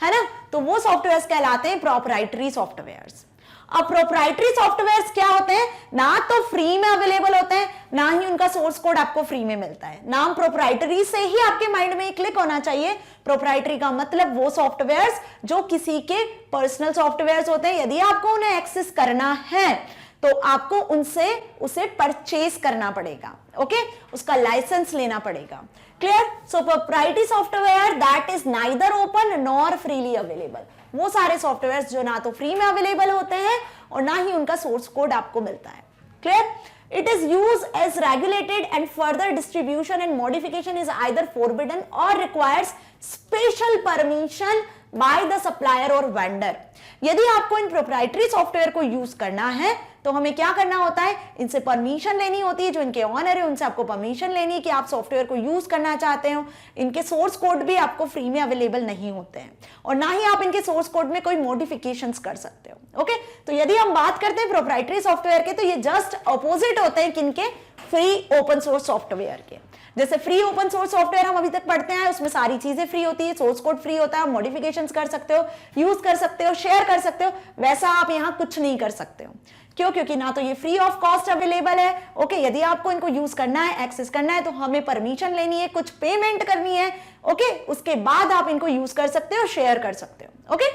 ना, तो वो सॉफ्टवेयर कहलाते हैं प्रोप्राइटरी सॉफ्टवेयर्स। अब प्रोप्राइटरी सॉफ्टवेयर्स क्या होते हैं? ना तो फ्री में अवेलेबल होते हैं, ना ही उनका सोर्स कोड आपको फ्री में मिलता है। नाम प्रोप्राइटरी से ही आपके माइंड में क्लिक होना चाहिए। प्रोप्राइटरी का मतलब वो सॉफ्टवेयर्स जो किसी के पर्सनल सॉफ्टवेयर्स होते हैं, यदि आपको उन्हें एक्सेस करना है तो आपको उनसे उसे परचेज करना पड़ेगा। ओके, उसका लाइसेंस लेना पड़ेगा। Clear? So proprietary software that is neither open nor freely available, वो सारे सॉफ्टवेयर जो ना तो फ्री में अवेलेबल होते हैं और ना ही उनका सोर्स कोड आपको मिलता है। Clear? It is used as regulated and further distribution and modification is either forbidden or requires special permission by the supplier or vendor। यदि आपको इन प्रोप्राइटरी सॉफ्टवेयर को यूज करना है तो हमें क्या करना होता है? इनसे परमिशन लेनी होती है। जो इनके ऑनर है उनसे आपको परमिशन लेनी है कि आप सॉफ्टवेयर को यूज करना चाहते हो। इनके सोर्स कोड भी आपको फ्री में अवेलेबल नहीं होते हैं, और ना ही आप इनके सोर्स कोड में कोई मॉडिफिकेशंस कर सकते हो। ओके, तो यदि हम बात करते हैं प्रोप्राइटरी सॉफ्टवेयर के, तो ये जस्ट अपोजिट होते हैं किनके? फ्री ओपन सोर्स सॉफ्टवेयर के। जैसे फ्री ओपन सोर्स सॉफ्टवेयर हम अभी तक पढ़ते हैं, उसमें सारी चीजें फ्री होती है, सोर्स कोड फ्री होता है, मॉडिफिकेशंस कर सकते हो, यूज कर सकते हो, शेयर कर सकते हो। वैसा आप यहाँ कुछ नहीं कर सकते हो। क्यों? क्योंकि ना तो ये फ्री ऑफ कॉस्ट अवेलेबल है। ओके, यदि आपको इनको यूज करना है, एक्सेस करना है, तो हमें परमिशन लेनी है, कुछ पेमेंट करनी है। ओके, उसके बाद आप इनको यूज कर सकते हो, शेयर कर सकते हो। ओके,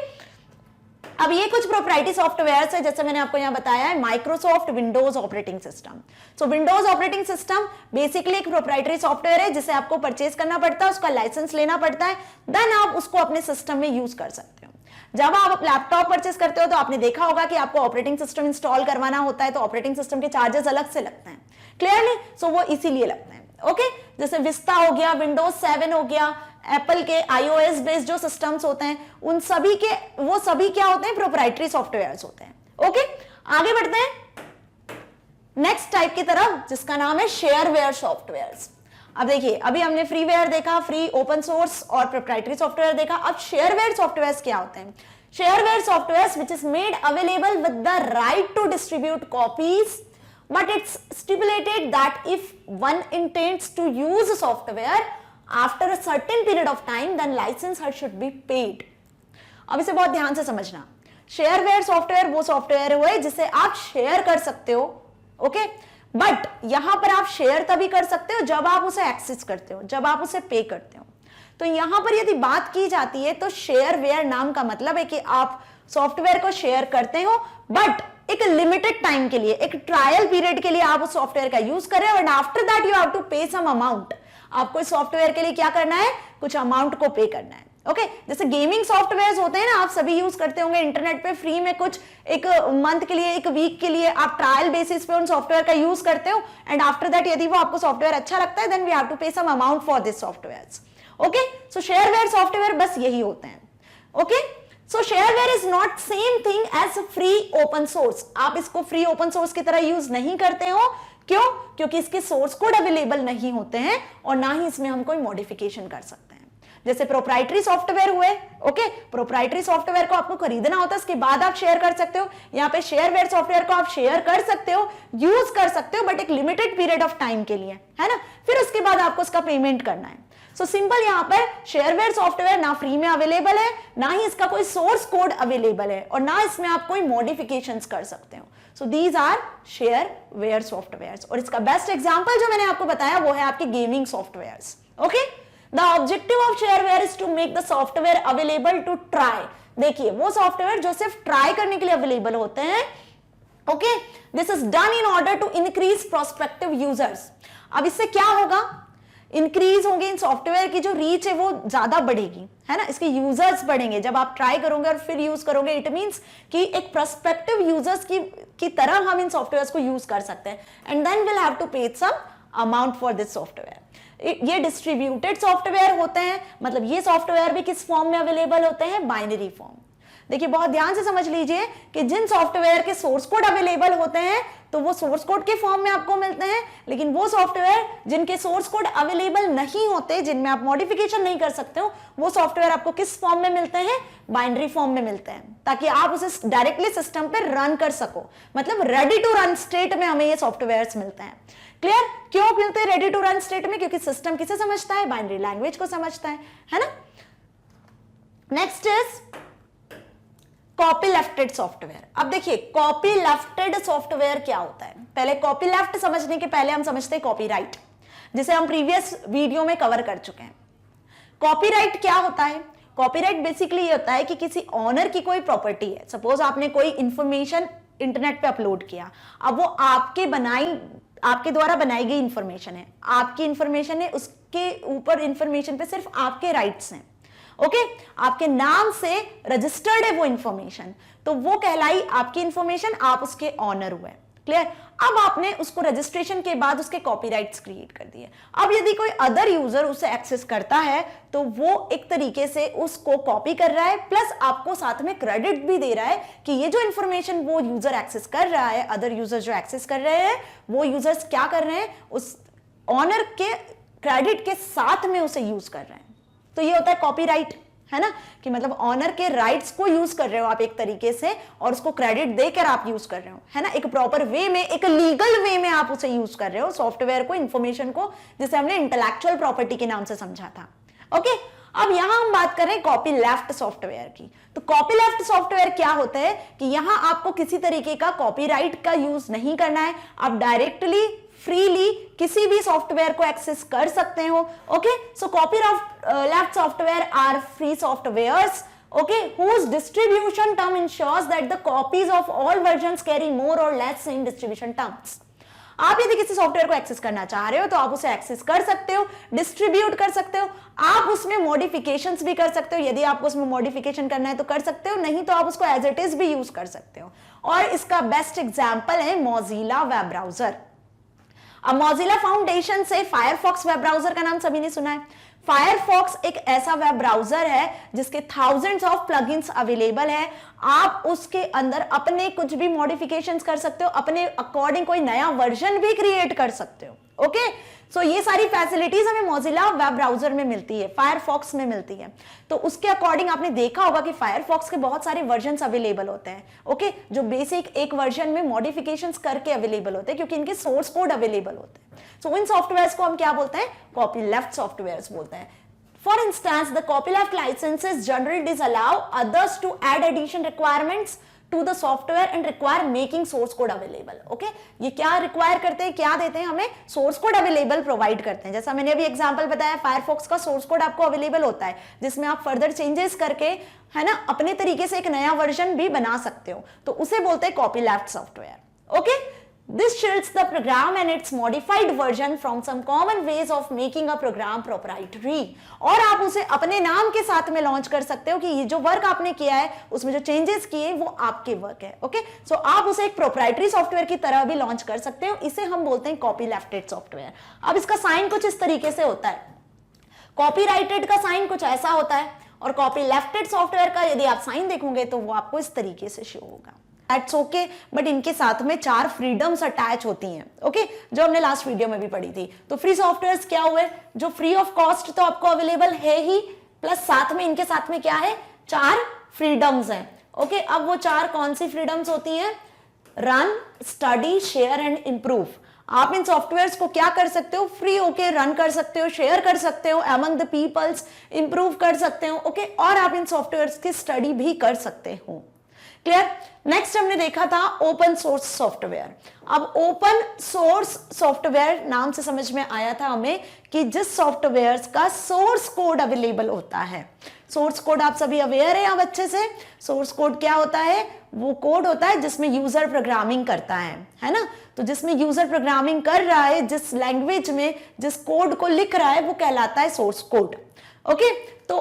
अब ये कुछ प्रोप्राइटरी सॉफ्टवेयर है, जैसे मैंने आपको यहाँ बताया है, माइक्रोसॉफ्ट विंडोज ऑपरेटिंग सिस्टम। सो विंडोज ऑपरेटिंग सिस्टम बेसिकली एक प्रोप्राइटरी सॉफ्टवेयर है जिसे आपको परचेज करना पड़ता है, उसका लाइसेंस लेना पड़ता है, देन आप उसको अपने सिस्टम में यूज कर सकते हो। जब आप लैपटॉप परचेज करते हो तो आपने देखा होगा कि आपको ऑपरेटिंग सिस्टम इंस्टॉल करवाना होता है, तो ऑपरेटिंग सिस्टम के चार्जेस अलग से लगते हैं। क्लियरली? सो वो इसीलिए लगते हैं। ओके, जैसे विस्ता हो गया, विंडोज 7 हो गया, एप्पल के iOS बेस्ड जो सिस्टम्स होते हैं, उन सभी के वो सभी क्या होते हैं? प्रोप्राइटरी सॉफ्टवेयर्स होते हैं। ओके, आगे बढ़ते हैं नेक्स्ट टाइप की तरफ, जिसका नाम है शेयरवेयर सॉफ्टवेयर्स। अब देखिए, अभी हमने फ्रीवेयर देखा, फ्री ओपन सोर्स और प्रोप्राइटरी सॉफ्टवेयर देखा। अब शेयरवेयर सॉफ्टवेयर्स क्या होते हैं? Shareware softwares which is made available with the right to distribute copies, but it's stipulated that if one intends to use a software after a certain period of time, then licensor should be paid। अब इसे बहुत ध्यान से समझना। शेयरवेयर सॉफ्टवेयर वो सॉफ्टवेयर हुए जिसे आप शेयर कर सकते हो। ओके, बट यहां पर आप शेयर तभी कर सकते हो जब आप उसे एक्सेस करते हो, जब आप उसे पे करते हो। तो यहां पर यदि बात की जाती है तो शेयरवेयर नाम का मतलब है कि आप सॉफ्टवेयर को शेयर करते हो, बट एक लिमिटेड टाइम के लिए, एक ट्रायल पीरियड के लिए आप उस सॉफ्टवेयर का यूज कर रहे हो, and after that you have to pay some amount. आपको इस सॉफ्टवेयर के लिए क्या करना है? कुछ अमाउंट को पे करना है। ओके जैसे गेमिंग सॉफ्टवेयर्स होते हैं ना, आप सभी यूज करते होंगे इंटरनेट पे फ्री में, कुछ एक मंथ के लिए, एक वीक के लिए आप ट्रायल बेसिस पे उन सॉफ्टवेयर का यूज करते हो, एंड आफ्टर दैट यदि वो आपको सॉफ्टवेयर अच्छा लगता है, then we have to pay some amount for this softwares. Okay so shareware software बस यही होते हैं। Okay so shareware is not same thing as free open source. आप इसको फ्री ओपन सोर्स की तरह यूज नहीं करते हो, क्यों? क्योंकि इसके सोर्स कोड अवेलेबल नहीं होते हैं और ना ही इसमें हम कोई मॉडिफिकेशन कर सकते हैं। जैसे प्रोप्राइटरी सॉफ्टवेयर हुए, ओके प्रोप्राइटरी सॉफ्टवेयर को आपको खरीदना होता है, उसके बाद आप शेयर कर सकते हो। यहाँ पे शेयरवेयर सॉफ्टवेयर को आप शेयर कर सकते हो, यूज कर सकते हो, बट एक लिमिटेड पीरियड ऑफ टाइम के लिए, है ना, फिर उसके बाद आपको उसका पेमेंट करना है। सो सिंपल यहाँ पर शेयरवेयर सॉफ्टवेयर ना फ्री में अवेलेबल है, ना ही इसका कोई सोर्स कोड अवेलेबल है, और ना इसमें आप कोई मॉडिफिकेशंस कर सकते हो। So these are shareware softwares, और इसका बेस्ट एग्जांपल जो मैंने आपको बताया वो है आपके gaming softwares. Okay the objective of shareware is to make the software available to try. देखिए वो सॉफ्टवेयर जो सिर्फ ट्राई करने के लिए अवेलेबल होते हैं। Okay this is done in order to increase prospective users. अब इससे क्या होगा, इंक्रीज होंगे इन सॉफ्टवेयर की जो रीच है वो ज्यादा बढ़ेगी, है ना, इसके यूजर्स बढ़ेंगे। जब आप ट्राई करोगे और फिर यूज करोगे, इट मींस कि एक प्रोस्पेक्टिव यूजर्स की तरह हम इन सॉफ्टवेयर्स को यूज कर सकते हैं, and then will have to pay some amount for this software. ये डिस्ट्रीब्यूटेड सॉफ्टवेयर होते हैं, मतलब ये सॉफ्टवेयर भी किस फॉर्म में अवेलेबल होते हैं, बाइनरी फॉर्म। देखिए बहुत ध्यान से समझ लीजिए कि जिन सॉफ्टवेयर के सोर्स कोड अवेलेबल होते हैं तो वो सोर्स कोड के फॉर्म में आपको मिलते हैं, लेकिन वो सॉफ्टवेयर जिनके सोर्स कोड अवेलेबल नहीं होते, जिनमें आप मॉडिफिकेशन नहीं कर सकते हो, वो सॉफ्टवेयर आपको किस फॉर्म में मिलते हैं, बाइनरी फॉर्म में मिलते हैं, ताकि आप उसे डायरेक्टली सिस्टम पे रन कर सको। मतलब रेडी टू रन स्टेट में हमें ये सॉफ्टवेयर्स मिलते हैं। क्लियर? क्यों मिलते हैं रेडी टू रन स्टेट में? क्योंकि सिस्टम किसे समझता है, बाइनरी लैंग्वेज को समझता है ना। Next is copy lefted software. अब देखिए कॉपी लेफ्टेड सॉफ्टवेयर क्या होता है। पहले कॉपी लेफ्ट समझने के पहले हम समझते हैं कॉपीराइट, जिसे हम प्रीवियस वीडियो में कवर कर चुके हैं। कॉपीराइट क्या होता है? कॉपीराइट बेसिकली ये होता है कि किसी ऑनर की कोई प्रॉपर्टी है, सपोज आपने कोई इंफॉर्मेशन इंटरनेट पे अपलोड किया, अब वो आपके द्वारा बनाई गई इंफॉर्मेशन है, आपकी इंफॉर्मेशन है, उसके ऊपर इंफॉर्मेशन पे सिर्फ आपके राइट्स हैं। ओके आपके नाम से रजिस्टर्ड है वो इंफॉर्मेशन, तो वो कहलाई आपकी इंफॉर्मेशन, आप उसके ऑनर हुए। क्लियर? अब आपने उसको रजिस्ट्रेशन के बाद उसके कॉपीराइट्स क्रिएट कर दिए। अब यदि कोई अदर यूजर उसे एक्सेस करता है तो वो एक तरीके से उसको कॉपी कर रहा है, प्लस आपको साथ में क्रेडिट भी दे रहा है कि ये जो इंफॉर्मेशन वो यूजर एक्सेस कर रहा है, अदर यूजर जो एक्सेस कर रहे हैं, वो यूजर्स क्या कर रहे हैं, उस ऑनर के क्रेडिट के साथ में उसे यूज कर रहे हैं। तो ये होता है कॉपीराइट, है ना, कि मतलब ऑनर के राइट्स को यूज कर रहे हो आप एक तरीके से, और उसको क्रेडिट देकर आप यूज कर रहे हो, है ना, एक प्रॉपर वे में, एक लीगल वे में आप उसे यूज कर रहे हो सॉफ्टवेयर को, इंफॉर्मेशन को, जिसे हमने इंटेलेक्चुअल प्रॉपर्टी के नाम से समझा था। ओके अब यहां हम बात कर रहे हैं कॉपी लेफ्ट सॉफ्टवेयर की। तो कॉपी लेफ्ट सॉफ्टवेयर क्या होता है कि यहां आपको किसी तरीके का कॉपीराइट का यूज नहीं करना है, आप डायरेक्टली फ्रीली किसी भी सॉफ्टवेयर को एक्सेस कर सकते हो। Okay so copyleft software are free softwares, okay, whose distribution term ensures that the copies of all versions carry more or less same distribution terms. आप यदि किसी सॉफ्टवेयर को एक्सेस करना चाह रहे हो तो आप उसे एक्सेस कर सकते हो, डिस्ट्रीब्यूट कर सकते हो, आप उसमें मॉडिफिकेशंस भी कर सकते हो। यदि आपको उसमें मॉडिफिकेशन करना है तो कर सकते हो, नहीं तो आप उसको एज इट इज भी यूज कर सकते हो। और इसका बेस्ट एग्जांपल है मोजिला वेब ब्राउजर। अब मोजिला फाउंडेशन से फायरफॉक्स वेब ब्राउजर का नाम सभी ने सुना है। फायरफॉक्स एक ऐसा वेब ब्राउजर है जिसके थाउजेंड्स ऑफ प्लगइन्स अवेलेबल है। आप उसके अंदर अपने कुछ भी मॉडिफिकेशंस कर सकते हो, अपने अकॉर्डिंग कोई नया वर्जन भी क्रिएट कर सकते हो। ओके सो ये सारी फैसिलिटीज हमें मोजिला वेब ब्राउजर में मिलती है, फायरफॉक्स में मिलती है। तो उसके अकॉर्डिंग आपने देखा होगा कि फायरफॉक्स के बहुत सारे वर्जन्स अवेलेबल होते हैं। ओके जो बेसिक एक वर्जन में मॉडिफिकेशंस करके अवेलेबल होते हैं, क्योंकि इनके सोर्स कोड अवेलेबल होते हैं। सो इन सॉफ्टवेयर्स को हम क्या बोलते हैं? कॉपी लेफ्ट सॉफ्टवेयर्स बोलते हैं। For instance, the copyleft licenses generally disallow others to add addition requirements to the software and require making source code available. Okay? ये क्या require करते हैं, क्या देते हैं हमें? source code available provide करते हैं। जैसा मैंने अभी example बताया, Firefox का source code आपको available होता है, जिसमें आप further changes करके, है ना, अपने तरीके से एक नया version भी बना सकते हो। तो उसे बोलते हैं copyleft software. Okay? This shields the program and its modified version from some common ways of making a program proprietary. और आप उसे अपने नाम के साथ में लॉन्च कर सकते हो कि ये जो वर्क आपने किया है उसमें जो चेंजेस किए वो आपके वर्क है. ओके, सो आप उसे एक प्रोप्राइटरी सॉफ्टवेयर की तरह भी लॉन्च कर सकते हो. इसे हम बोलते हैं कॉपी लेफ्टेड सॉफ्टवेयर. अब इसका साइन कुछ इस तरीके से होता है. कॉपीराइटेड का साइन कुछ ऐसा होता है और कॉपी लेफ्टेड सॉफ्टवेयर का यदि आप साइन देखोगे तो वो आपको इस तरीके से शो होगा. That's okay, बट इनके साथ में 4 फ्रीडम्स अटैच होती हैं. ओके, जो हमने लास्ट वीडियो में भी पढ़ी थी. तो फ्री सॉफ्टवेयर्स क्या हुए, जो फ्री ऑफ कॉस्ट तो आपको अवेलेबल है ही, प्लस साथ में इनके साथ में क्या है, 4 फ्रीडम्स हैं. ओके, अब वो 4 कौन सी फ्रीडम्स होती हैं, run, study, share and improve. आप इन सॉफ्टवेयर्स को क्या कर सकते हो, फ्री होके रन कर सकते हो, शेयर कर सकते हो अमंग द पीपल्स, इंप्रूव कर सकते हो. ओके, और आप इन सॉफ्टवेयर्स की स्टडी भी कर सकते हो. क्लियर. नेक्स्ट हमने देखा था ओपन सोर्स सॉफ्टवेयर. अब ओपन सोर्स सॉफ्टवेयर नाम से समझ में आया था हमें कि जिस सॉफ्टवेयर का सोर्स कोड अवेलेबल होता है. सोर्स कोड आप सभी अवेयर है अब अच्छे से. सोर्स कोड क्या होता है, वो कोड होता है जिसमें यूजर प्रोग्रामिंग करता है ना. तो जिसमें यूजर प्रोग्रामिंग कर रहा है, जिस लैंग्वेज में जिस कोड को लिख रहा है वो कहलाता है सोर्स कोड. ओके, तो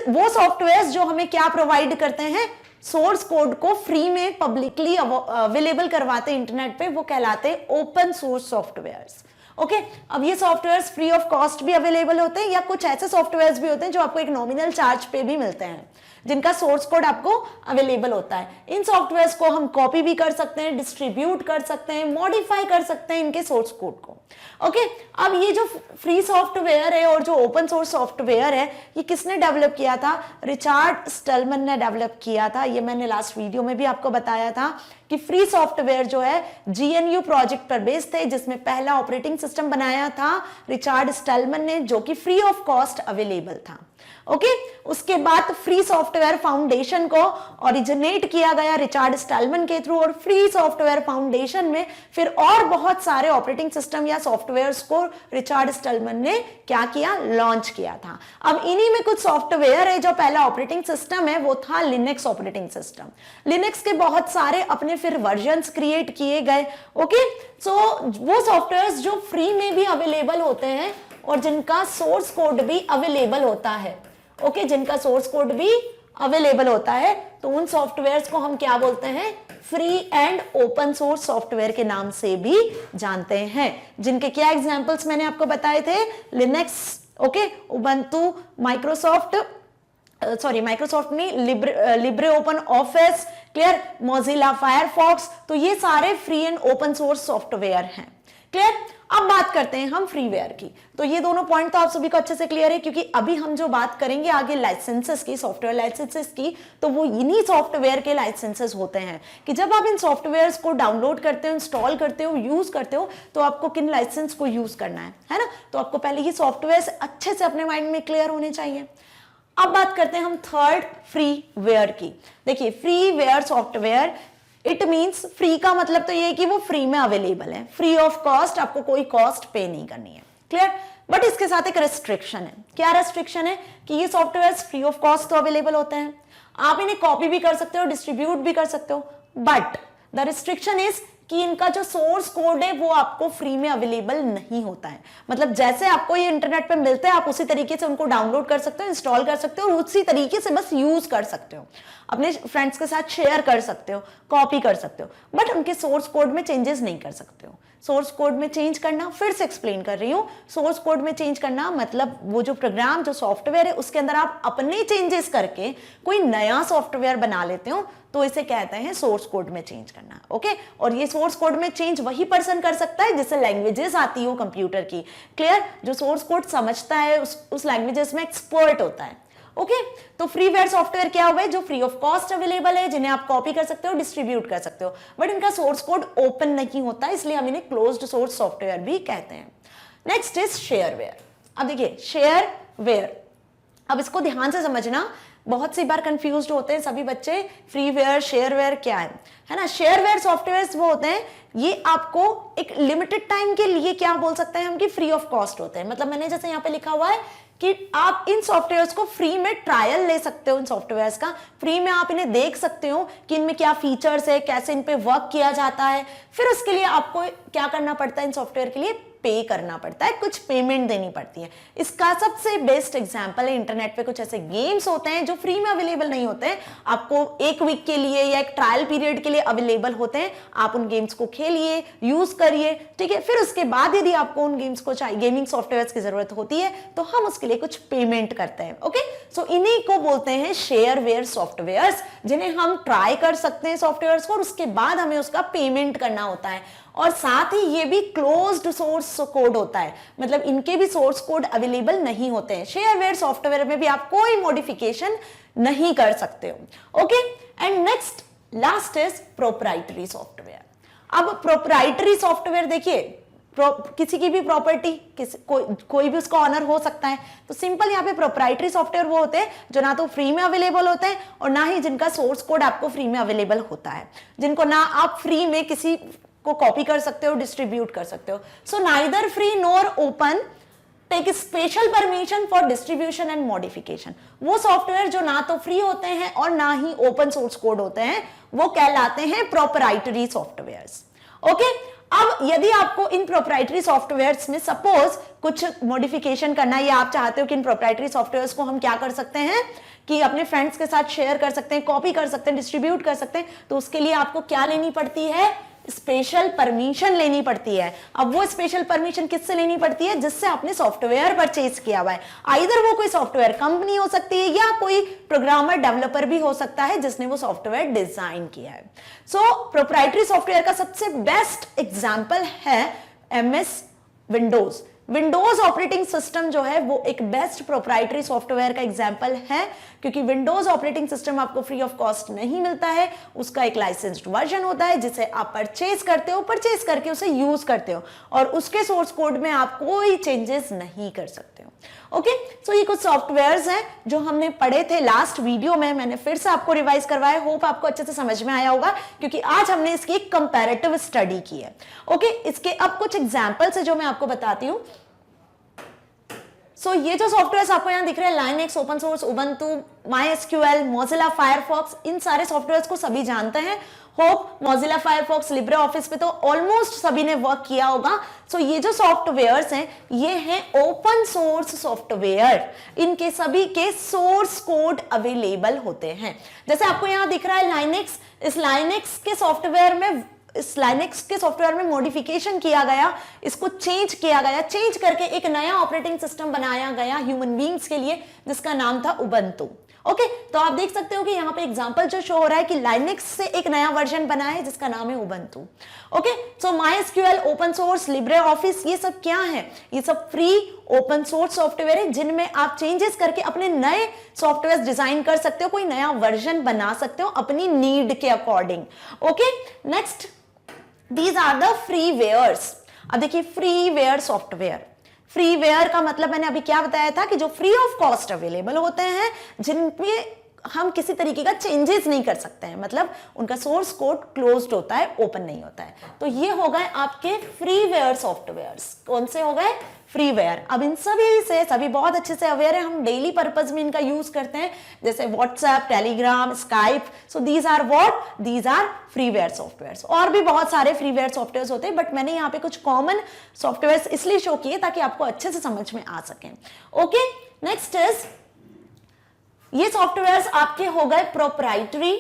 वो सॉफ्टवेयर जो हमें क्या प्रोवाइड करते हैं, सोर्स कोड को फ्री में पब्लिकली अवेलेबल करवाते हैं इंटरनेट पे, वो कहलाते हैं ओपन सोर्स सॉफ्टवेयर्स. ओके, अब ये सॉफ्टवेयर्स फ्री ऑफ कॉस्ट भी अवेलेबल होते हैं या कुछ ऐसे सॉफ्टवेयर्स भी होते हैं जो आपको एक नॉमिनल चार्ज पे भी मिलते हैं, जिनका सोर्स कोड आपको अवेलेबल होता है. इन सॉफ्टवेयर्स को हम कॉपी भी कर सकते हैं, डिस्ट्रीब्यूट कर सकते हैं, मॉडिफाई कर सकते हैं इनके सोर्स कोड को. ओके, अब ये जो फ्री सॉफ्टवेयर है और जो ओपन सोर्स सॉफ्टवेयर है, ये किसने डेवलप किया था, रिचार्ड स्टलमन ने डेवलप किया था. ये मैंने लास्ट वीडियो में भी आपको बताया था कि फ्री सॉफ्टवेयर जो है GNU प्रोजेक्ट पर बेस्ड थे, जिसमें पहला ऑपरेटिंग सिस्टम बनाया था रिचार्ड स्टलमन ने, जो कि फ्री ऑफ कॉस्ट अवेलेबल था. ओके, उसके बाद फ्री सॉफ्टवेयर फाउंडेशन को ओरिजिनेट किया गया रिचार्ड स्टलमन के थ्रू, और फ्री सॉफ्टवेयर फाउंडेशन में फिर और बहुत सारे ऑपरेटिंग सिस्टम या सॉफ्टवेयर्स को रिचार्ड स्टलमन ने क्या किया, लॉन्च किया था. अब इन्हीं में कुछ सॉफ्टवेयर है. जो पहला ऑपरेटिंग सिस्टम है वो था लिनक्स ऑपरेटिंग सिस्टम. लिनक्स के बहुत सारे अपने फिर वर्जन्स क्रिएट किए गए. ओके, सो वो सॉफ्टवेयर्स जो फ्री में भी अवेलेबल होते हैं और जिनका सोर्स कोड भी अवेलेबल होता है. ओके, जिनका सोर्स कोड भी अवेलेबल होता है, तो उन सॉफ्टवेयर्स को हम क्या बोलते हैं, free and open source software के नाम से भी जानते हैं. जिनके क्या एग्जांपल्स मैंने आपको बताए थे, लिनक्स, ओके, उबंटू, माइक्रोसॉफ्ट नहीं, Libre open office, clear, Mozilla Firefox. तो ये सारे free and open source software हैं. क्लियर. अब बात करते हैं हम फ्रीवेयर की. तो ये दोनों पॉइंट तो आप सभी को अच्छे से क्लियर है, क्योंकि अभी हम जो बात करेंगे आगे लाइसेंसेस की, सॉफ्टवेयर लाइसेंसेस की, तो वो इन्हीं सॉफ्टवेयर के लाइसेंसेस होते हैं कि जब आप इन सॉफ्टवेयर्स को डाउनलोड करते हो, इंस्टॉल करते हो, यूज करते हो, तो आपको किन लाइसेंस को यूज करना है ना. तो आपको पहले ये सॉफ्टवेयर अच्छे से अपने माइंड में क्लियर होने चाहिए. अब बात करते हैं हम थर्ड फ्रीवेयर की. देखिए, freeware software, it means free का मतलब तो ये है कि वो फ्री में अवेलेबल है, फ्री ऑफ कॉस्ट, आपको कोई कॉस्ट पे नहीं करनी है. क्लियर. बट इसके साथ एक रेस्ट्रिक्शन है. क्या रेस्ट्रिक्शन है, कि ये सॉफ्टवेयर फ्री ऑफ कॉस्ट तो अवेलेबल होते हैं, आप इन्हें कॉपी भी कर सकते हो, डिस्ट्रीब्यूट भी कर सकते हो, बट द रिस्ट्रिक्शन इज कि इनका जो सोर्स कोड है वो आपको फ्री में अवेलेबल नहीं होता है. मतलब जैसे आपको ये इंटरनेट पे मिलते हैं, आप उसी तरीके से उनको डाउनलोड कर सकते हो, इंस्टॉल कर सकते हो, और उसी तरीके से बस यूज कर सकते हो, अपने फ्रेंड्स के साथ शेयर कर सकते हो, कॉपी कर सकते हो, बट उनके सोर्स कोड में चेंजेस नहीं कर सकते हो. सोर्स कोड में चेंज करना, फिर से एक्सप्लेन कर रही हूं, सोर्स कोड में चेंज करना मतलब वो जो प्रोग्राम, जो सॉफ्टवेयर है, उसके अंदर आप अपने चेंजेस करके कोई नया सॉफ्टवेयर बना लेते हो, तो इसे कहते हैं सोर्स कोड में चेंज करना. ओके, और ये सोर्स कोड में चेंज वही पर्सन कर सकता है जिससे लैंग्वेजेस आती हो कंप्यूटर की. क्लियर. जो सोर्स कोड समझता है, उस लैंग्वेजेस में एक्सपर्ट होता है. ओके, तो फ्रीवेयर सॉफ्टवेयर क्या हुए, जो फ्री ऑफ कॉस्ट अवेलेबल है, जिन्हें आप कॉपी कर सकते हो, डिस्ट्रीब्यूट कर सकते हो, बट इनका सोर्स कोड ओपन नहीं होता, इसलिए हम इन्हें क्लोज्ड सोर्स सॉफ्टवेयर भी कहते हैं. Next is shareware. अब देखिए, शेयरवेयर, अब इसको ध्यान से समझना, बहुत सी बार कंफ्यूज्ड होते हैं सभी बच्चे, फ्रीवेयर शेयरवेयर क्या है ना. शेयरवेयर सॉफ्टवेयर वो होते हैं, ये आपको एक लिमिटेड टाइम के लिए क्या बोल सकते हैं हम, कि फ्री ऑफ कॉस्ट होते हैं. मतलब मैंने जैसे यहाँ पे लिखा हुआ है कि आप इन सॉफ्टवेयर्स को फ्री में ट्रायल ले सकते हो, इन सॉफ्टवेयर्स का फ्री में आप इन्हें देख सकते हो कि इनमें क्या फीचर्स है, कैसे इन पे वर्क किया जाता है। फिर उसके लिए आपको क्या करना पड़ता है, इन सॉफ्टवेयर के लिए पे करना पड़ता है, कुछ पेमेंट देनी पड़ती है। इसका सबसे बेस्ट एग्जांपल है इंटरनेट पे कुछ ऐसे गेम्स होते हैं जो फ्री में अवेलेबल नहीं होते हैं, आपको एक वीक के लिए या एक ट्रायल पीरियड के लिए अवेलेबल होते हैं। आप उन गेम्स को खेलिए, यूज करिए, ठीक है। फिर उसके बाद यदि आपको उन गेम्स को चाहिए, गेमिंग सॉफ्टवेयर की जरूरत होती है, तो हम उसके लिए कुछ पेमेंट करते हैं। ओके, सो इन्हीं को बोलते हैं शेयरवेयर सॉफ्टवेयर्स, जिन्हें हम ट्राई कर सकते हैं सॉफ्टवेयर्स को, और उसके बाद हमें उसका पेमेंट करना होता है। और साथ ही ये भी क्लोज्ड सोर्स कोड होता है, मतलब इनके भी सोर्स कोड अवेलेबल नहीं होते हैं। शेयरवेयर सॉफ्टवेयर में भी आप कोई मॉडिफिकेशन नहीं कर सकते हो। Okay, and next last is proprietary software. अब प्रोप्राइटरी सॉफ्टवेयर देखिए, किसी की भी प्रॉपर्टी, कोई भी उसका ऑनर हो सकता है। तो सिंपल यहाँ पे प्रोप्राइटरी सॉफ्टवेयर वो होते हैं जो ना तो फ्री में अवेलेबल होते हैं और ना ही जिनका सोर्स कोड आपको फ्री में अवेलेबल होता है, जिनको ना आप फ्री में किसी को कॉपी कर सकते हो, डिस्ट्रीब्यूट कर सकते हो। So neither free nor open take special permission for distribution and modification. वो सॉफ्टवेयर जो ना तो फ्री होते हैं और ना ही ओपन सोर्स कोड होते हैं, वो कहलाते हैं प्रोप्राइटरी सॉफ्टवेयर्स। ओके, अब यदि आपको इन प्रोप्राइटरी सॉफ्टवेयर्स में सपोज कुछ मॉडिफिकेशन करना है, या आप चाहते हो कि इन प्रोप्राइटरी सॉफ्टवेयर्स को हम क्या कर सकते हैं कि अपने फ्रेंड्स के साथ शेयर कर सकते हैं, कॉपी कर सकते हैं, डिस्ट्रीब्यूट कर सकते हैं, तो उसके लिए आपको क्या लेनी पड़ती है, स्पेशल परमिशन लेनी पड़ती है। अब वो स्पेशल परमिशन किससे लेनी पड़ती है, जिससे आपने सॉफ्टवेयर परचेज किया हुआ है। आइदर वो कोई सॉफ्टवेयर कंपनी हो सकती है या कोई प्रोग्रामर डेवलपर भी हो सकता है जिसने वो सॉफ्टवेयर डिजाइन किया है। सो प्रोप्राइटरी सॉफ्टवेयर का सबसे बेस्ट एग्जांपल है MS Windows. Windows operating system जो है वो एक बेस्ट प्रोप्राइटरी सॉफ्टवेयर का एग्जांपल है, क्योंकि विंडोज ऑपरेटिंग सिस्टम आपको फ्री ऑफ कॉस्ट नहीं मिलता है, उसका एक लाइसेंस्ड वर्जन होता है जिसे आप परचेज करते हो, परचेज करके उसे यूज करते हो, और उसके सोर्स कोड में आप कोई चेंजेस नहीं कर सकते हो। ओके, सो ये कुछ सॉफ्टवेयर्स हैं जो हमने पढ़े थे लास्ट वीडियो में, मैंने फिर से आपको रिवाइज करवाया, होप आपको अच्छे से समझ में आया होगा, क्योंकि आज हमने इसकी एक कंपैरेटिव स्टडी की है। ओके, इसके अब कुछ एग्जांपल्स है जो मैं आपको बताती हूं। सो ये जो सॉफ्टवेयर्स आपको यहां दिख रहे हैं, Linux, open source, Ubuntu, MySQL, Mozilla Firefox, इन सारे सॉफ्टवेयर्स को सभी जानते हैं। Hope Mozilla Firefox, Libre office पे तो ऑलमोस्ट सभी ने वर्क किया होगा। सो ये जो सॉफ्टवेयर्स हैं ये हैं ओपन सोर्स सॉफ्टवेयर, इनके सभी के सोर्स कोड अवेलेबल होते हैं। जैसे आपको यहां दिख रहा है लाइनक्स, इस लाइनक्स के सॉफ्टवेयर में मॉडिफिकेशन किया गया, इसको चेंज किया गया, चेंज करके एक नया ऑपरेटिंग सिस्टम बनाया गया ह्यूमन बींग्स के लिए, जिसका नाम था उबंटू। ओके, तो आप देख सकते हो कि यहाँ पे एग्जांपल जो शो हो रहा है कि लाइनक्स से एक नया वर्जन बना है जिसका नाम है उबंटू। ओके, सो MySQL, open source, Libre office, ये सब क्या है, ये सब फ्री ओपन सोर्स सॉफ्टवेयर है जिनमें आप चेंजेस करके अपने नए सॉफ्टवेयर डिजाइन कर सकते हो, कोई नया वर्जन बना सकते हो अपनी नीड के according. Okay, next, These are the freewares। अब देखिए फ्रीवेयर सॉफ्टवेयर, फ्रीवेयर का मतलब मैंने अभी क्या बताया था कि जो फ्री ऑफ कॉस्ट अवेलेबल होते हैं, जिनमें हम किसी तरीके का चेंजेस नहीं कर सकते हैं, मतलब उनका सोर्स कोड क्लोज्ड होता है, ओपन नहीं होता है। तो ये हो गए आपके फ्रीवेयर सॉफ्टवेयर्स। कौन से हो गए, फ्रीवेयर। अब इन सभी से सभी बहुत अच्छे से अवेयर है, हम डेली पर्पज में इनका यूज करते हैं, जैसे WhatsApp, Telegram, Skype. So these are what, these are freeware softwares. और भी बहुत सारे फ्रीवेयर सॉफ्टवेयर्स होते हैं, बट मैंने यहाँ पे कुछ कॉमन सॉफ्टवेयर्स इसलिए शो किए ताकि आपको अच्छे से समझ में आ सके। ओके, नेक्स्ट इज, ये सॉफ्टवेयर्स आपके हो गए प्रोप्राइटरी।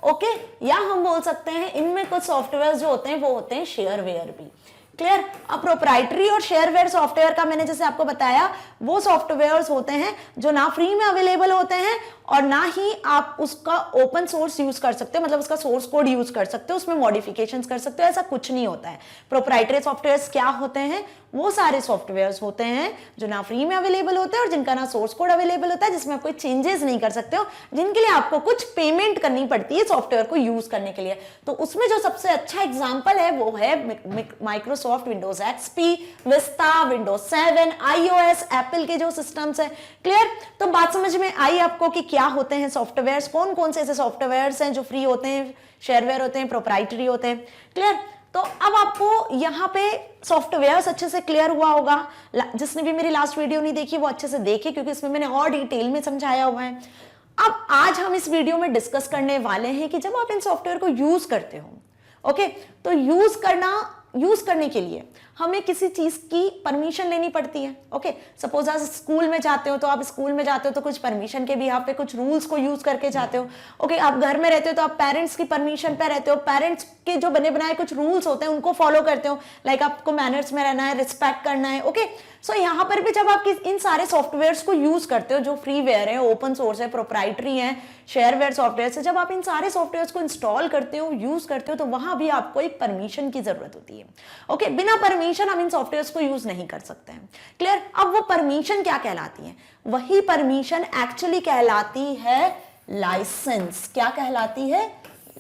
ओके, या हम बोल सकते हैं इनमें कुछ सॉफ्टवेयर जो होते हैं वो होते हैं शेयरवेयर भी। क्लियर। अब प्रोप्राइटरी और शेयरवेयर सॉफ्टवेयर का मैंने जैसे आपको बताया, वो सॉफ्टवेयर्स होते हैं जो ना फ्री में अवेलेबल होते हैं और ना ही आप उसका ओपन सोर्स यूज कर सकते हो, मतलब उसका सोर्स कोड यूज कर सकते हो, उसमें मॉडिफिकेशंस कर सकते हो, ऐसा कुछ नहीं होता है। प्रोप्राइटरी सॉफ्टवेयर्स क्या होते हैं, वो सारे सॉफ्टवेयर्स होते हैं जो ना फ्री में अवेलेबल होते हैं और जिनका ना सोर्स कोड अवेलेबल होता है, जिसमें आप कोई चेंजेस नहीं कर सकते हो, जिनके लिए आपको कुछ पेमेंट करनी पड़ती है सॉफ्टवेयर को यूज करने के लिए। तो उसमें जो सबसे अच्छा एग्जांपल है वो है Microsoft Windows XP, Vista, Windows 7, iOS, Apple के जो सिस्टम्स है। क्लियर। तो बात समझ में आई आपको कि क्या होते हैं सॉफ्टवेयर्स, कौन कौन से ऐसे सॉफ्टवेयर्स हैं जो फ्री होते हैं, शेयरवेयर होते हैं, प्रोप्राइटरी होते हैं। क्लियर। तो तो अब आपको यहाँ पे सॉफ्टवेयर अच्छे से क्लियर हुआ होगा। जिसने भी मेरी लास्ट वीडियो नहीं देखी वो अच्छे से देखे, क्योंकि इसमें मैंने और डिटेल में समझाया हुआ है। अब आज हम इस वीडियो में डिस्कस करने वाले हैं कि जब आप इन सॉफ्टवेयर को यूज करते हो, ओके, तो यूज करने के लिए हमें किसी चीज की परमिशन लेनी पड़ती है। ओके, सपोज आप स्कूल में जाते हो, तो आप स्कूल में जाते हो तो कुछ परमिशन के भी यहाँ पे कुछ रूल्स को यूज करके जाते हो। ओके, आप घर में रहते हो तो आप पेरेंट्स की परमिशन पे रहते हो, पेरेंट्स के जो बने बनाए कुछ रूल्स होते हैं उनको फॉलो करते हो, लाइक आपको मैनर्स में रहना है, रिस्पेक्ट करना है। ओके, सो यहाँ पर भी जब आप इन सारे सॉफ्टवेयर को यूज करते हो जो फ्रीवेयर है, ओपन सोर्स है, प्रोप्राइटरी है, शेयरवेयर सॉफ्टवेयर से, जब आप इन सारे सॉफ्टवेयर को इंस्टॉल करते हो, यूज करते हो, तो वहां भी आपको एक परमिशन की जरूरत होती है। ओके, बिना परमिशन हम इन सॉफ्टवेयर को यूज नहीं कर सकते हैं। क्लियर? अब वो परमिशन क्या कहलाती है? वही परमिशन एक्चुअली कहलाती है लाइसेंस। क्या कहलाती है?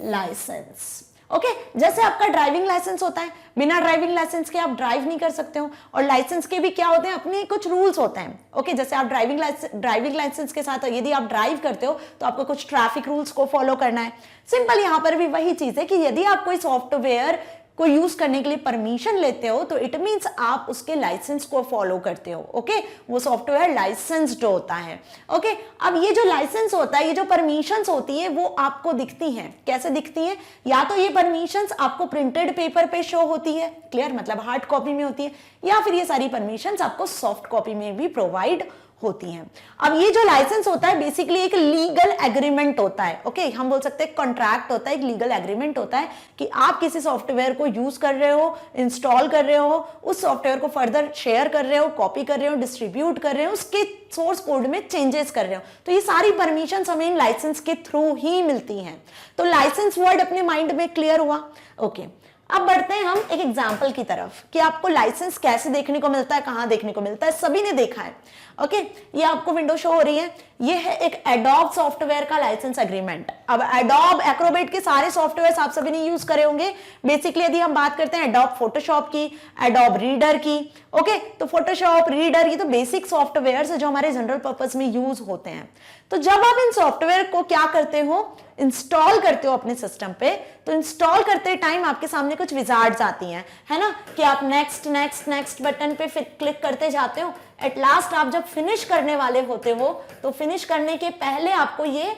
लाइसेंस। ओके, जैसे आपका ड्राइविंग लाइसेंस होता है, बिना ड्राइविंग लाइसेंस के आप ड्राइव नहीं कर सकते हो, और लाइसेंस के भी क्या होते हैं, अपने कुछ रूल्स होते हैं। ओके, जैसे आप ड्राइविंग लाइसेंस के साथ यदि आप ड्राइव करते हो तो आपको कुछ ट्रैफिक रूल्स को फॉलो करना है। सिंपल यहां पर भी वही चीज है कि यदि आप कोई सॉफ्टवेयर को यूज करने के लिए परमिशन लेते हो तो इट मींस आप उसके लाइसेंस को फॉलो करते हो। ओके, वो सॉफ्टवेयर लाइसेंस्ड होता है। ओके, अब ये जो लाइसेंस होता है, ये जो परमिशंस होती है वो आपको दिखती हैं। कैसे दिखती हैं? या तो ये परमिशंस आपको प्रिंटेड पेपर पे शो होती है, क्लियर, मतलब हार्ड कॉपी में होती है, या फिर ये सारी परमिशंस आपको सॉफ्ट कॉपी में भी प्रोवाइड होती हैं। अब ये जो लाइसेंस होता है बेसिकली एक लीगल एग्रीमेंट होता है। ओके, हम बोल सकते हैं कॉन्ट्रैक्ट होता है, एक लीगल एग्रीमेंट होता है कि आप किसी सॉफ्टवेयर को यूज कर रहे हो, इंस्टॉल कर रहे हो, उस सॉफ्टवेयर को फर्दर शेयर कर रहे हो, कॉपी कर रहे हो, डिस्ट्रीब्यूट कर रहे हो, उसके सोर्स कोड में चेंजेस कर रहे हो, तो ये सारी परमिशन हमें इन लाइसेंस के थ्रू ही मिलती हैं। तो लाइसेंस वर्ड अपने माइंड में क्लियर हुआ। ओके, अब बढ़ते हैं हम एक एग्जाम्पल की तरफ कि आपको लाइसेंस कैसे देखने को मिलता है, कहां देखने को मिलता है, सभी ने देखा है। ओके, ये आपको विंडो शो हो रही है, ये है एक एडोब सॉफ्टवेयर का लाइसेंस एग्रीमेंट। अब एडोब एक्रोबेट के सारे सॉफ्टवेयर आप सभी ने यूज करे होंगे। बेसिकली यदि हम बात करते हैं एडोब फोटोशॉप की, एडोब रीडर की, ओके, तो फोटोशॉप, रीडर, ये तो बेसिक सॉफ्टवेयर है जो हमारे जनरल पर्पस में यूज होते हैं। तो जब आप इन सॉफ्टवेयर को क्या करते हो, इंस्टॉल करते हो अपने सिस्टम पे, तो इंस्टॉल करते टाइम आपके सामने कुछ विजार्ड्स आती हैं, है ना, कि आप नेक्स्ट नेक्स्ट नेक्स्ट बटन पे फिर क्लिक करते जाते हो। एट लास्ट आप जब फिनिश करने वाले होते हो तो फिनिश करने के पहले आपको ये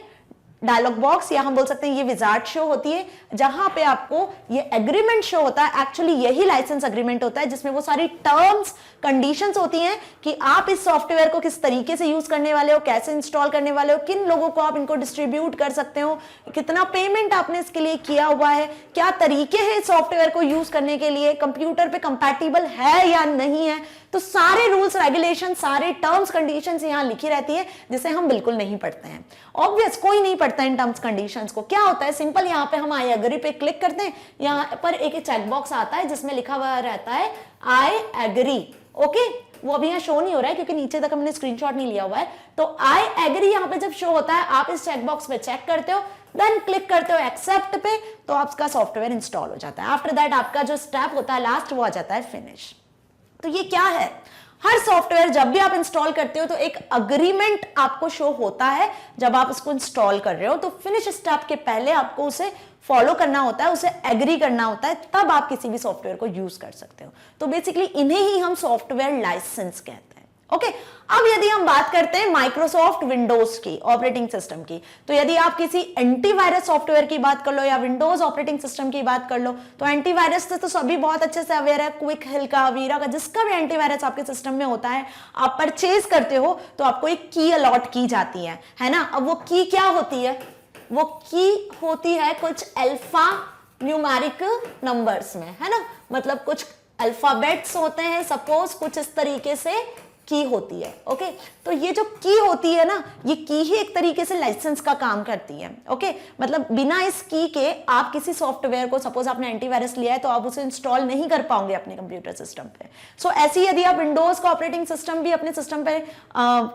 डायलॉग बॉक्स या हम बोल सकते हैं ये विजार्ड शो होती है, जहां पे आपको ये एग्रीमेंट शो होता है। एक्चुअली यही लाइसेंस एग्रीमेंट होता है जिसमें वो सारी टर्म्स कंडीशंस होती हैं कि आप इस सॉफ्टवेयर को किस तरीके से यूज करने वाले हो, कैसे इंस्टॉल करने वाले हो, किन लोगों को आप इनको डिस्ट्रीब्यूट कर सकते हो, कितना पेमेंट आपने इसके लिए किया हुआ है, क्या तरीके हैं इस सॉफ्टवेयर को यूज करने के लिए, कंप्यूटर पे कंपैटिबल है या नहीं है। तो सारे रूल्स रेगुलेशन, सारे टर्म्स कंडीशंस यहाँ लिखी रहती है, जिसे हम बिल्कुल नहीं पढ़ते हैं। ऑब्वियस, कोई नहीं पढ़ता इन टर्म्स कंडीशंस को। क्या होता है, सिंपल यहाँ पे हम आई एग्री पे क्लिक करते हैं, यहाँ पर एक चेक बॉक्स आता है जिसमें लिखा हुआ रहता है आई एग्री। ओके, वो अभी यहाँ शो नहीं हो रहा है क्योंकि नीचे तक हमने स्क्रीनशॉट नहीं लिया हुआ है। तो आई एग्री यहाँ पे जब शो होता है, आप इस चेक बॉक्स पे चेक करते हो, देन क्लिक करते हो एक्सेप्ट पे, तो आपका सॉफ्टवेयर इंस्टॉल हो जाता है। आफ्टर दैट आपका जो स्टेप होता है लास्ट, वो आ जाता है फिनिश। तो ये क्या है, हर सॉफ्टवेयर जब भी आप इंस्टॉल करते हो तो एक अग्रीमेंट आपको शो होता है जब आप उसको इंस्टॉल कर रहे हो। तो फिनिश स्टेप के पहले आपको उसे फॉलो करना होता है, उसे एग्री करना होता है, तब आप किसी भी सॉफ्टवेयर को यूज कर सकते हो। तो बेसिकली इन्हें ही हम सॉफ्टवेयर लाइसेंस कहते हैं। ओके, अब यदि हम बात करते हैं माइक्रोसॉफ्ट विंडोज की ऑपरेटिंग सिस्टम की, तो यदि आप किसी एंटीवायरस सॉफ्टवेयर की बात कर लो या विंडोज ऑपरेटिंग सिस्टम की बात कर लो, तो एंटीवायरस से तो सभी बहुत अच्छे से अवेयर है, क्विक हिल का, वीरा का, जिसका भी एंटीवायरस आपके सिस्टम में होता है, आप परचेज करते हो तो आपको एक की अलॉट की जाती है ना। अब वो की क्या होती है, वो की होती है कुछ अल्फा न्यूमेरिक नंबर्स में, है ना, मतलब कुछ अल्फाबेट्स होते हैं, सपोज कुछ इस तरीके से की होती है। ओके, तो ये जो की होती है ना, ये की ही एक तरीके से लाइसेंस का काम करती है। ओके, मतलब बिना इस की के आप किसी सॉफ्टवेयर को, सपोज आपने एंटीवायरस लिया है तो आप उसे इंस्टॉल नहीं कर पाओगे अपने कंप्यूटर सिस्टम पे। सो ऐसी यदि आप विंडोज का ऑपरेटिंग सिस्टम भी अपने सिस्टम पे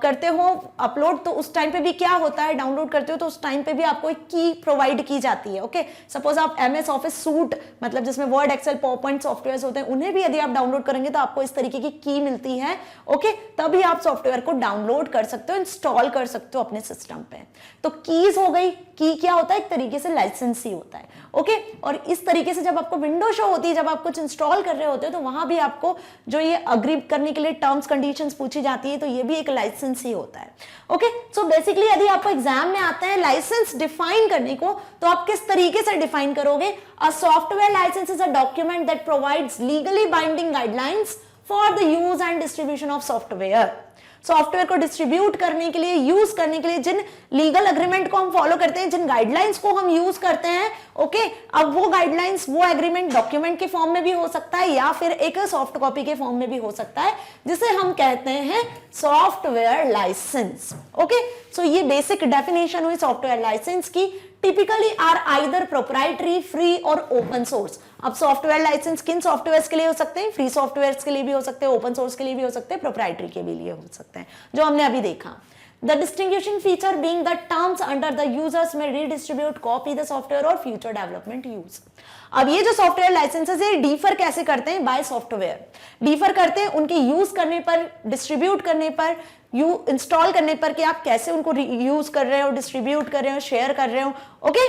करते हो अपलोड, तो उस टाइम पे भी क्या होता है, डाउनलोड करते हो तो उस टाइम पे भी आपको एक की प्रोवाइड की जाती है। ओके, सपोज आप MS ऑफिस सूट, मतलब जिसमें वर्ड, एक्सेल, पावरपॉइंट सॉफ्टवेयर होते हैं, उन्हें भी यदि आप डाउनलोड करेंगे तो आपको इस तरीके की मिलती है। ओके, तभी आप सॉफ्टवेयर को डाउनलोड कर सकते हो, इंस्टॉल कर सकते हो अपने सिस्टम पे। तो कीज हो गई, की क्या होता है, एक तरीके से लाइसेंस ही होता है, ओके। और इस तरीके से जब आपको विंडो शो होती है, जब आप कुछ इंस्टॉल कर रहे होते हो, तो वहां भी आपको जो ये अग्री करने के लिए टर्म्स कंडीशंस पूछी जाती है, तो ये भी एक लाइसेंस ही होता है, ओके। सो बेसिकली यदि आपको एग्जाम में आता है लाइसेंस डिफाइन करने को, तो आप किस तरीके से डिफाइन करोगे? A software licence is a document that provides legally binding guidelines for the use and distribution of software. Software को डिस्ट्रीब्यूट करने के लिए, यूज करने के लिए जिन लीगल एग्रीमेंट को हम फॉलो करते हैं, जिन गाइडलाइंस को हम यूज करते हैं, ओके। अब वो गाइडलाइंस, वो एग्रीमेंट डॉक्यूमेंट के फॉर्म में भी हो सकता है या फिर एक सॉफ्ट कॉपी के फॉर्म में भी हो सकता है, जिसे हम कहते हैं सॉफ्टवेयर लाइसेंस, ओके। सो ये बेसिक डेफिनेशन हुई सॉफ्टवेयर लाइसेंस की। Typically are either proprietary, free और ओपन सोर्स। अब सॉफ्टवेयर लाइसेंस किन सॉफ्टवेयर्स के लिए हो सकते हैं? फ्री सॉफ्टवेयर्स के लिए भी हो सकते हैं, ओपन सोर्स के लिए भी हो सकते हैं, प्रोप्राइटरी के भी लिए हो सकते हैं, जो हमने अभी देखा। The distinguishing feature being the terms under the users may redistribute, copy the software और future development use। अब ये जो सॉफ्टवेयर लाइसेंसेस है, डिफर कैसे करते हैं? बाय सॉफ्टवेयर डिफर करते हैं उनके यूज करने पर, डिस्ट्रीब्यूट करने पर, इंस्टॉल करने पर, कि आप कैसे उनको यूज कर रहे हो, डिस्ट्रीब्यूट कर रहे हो, शेयर कर रहे हो, ओके।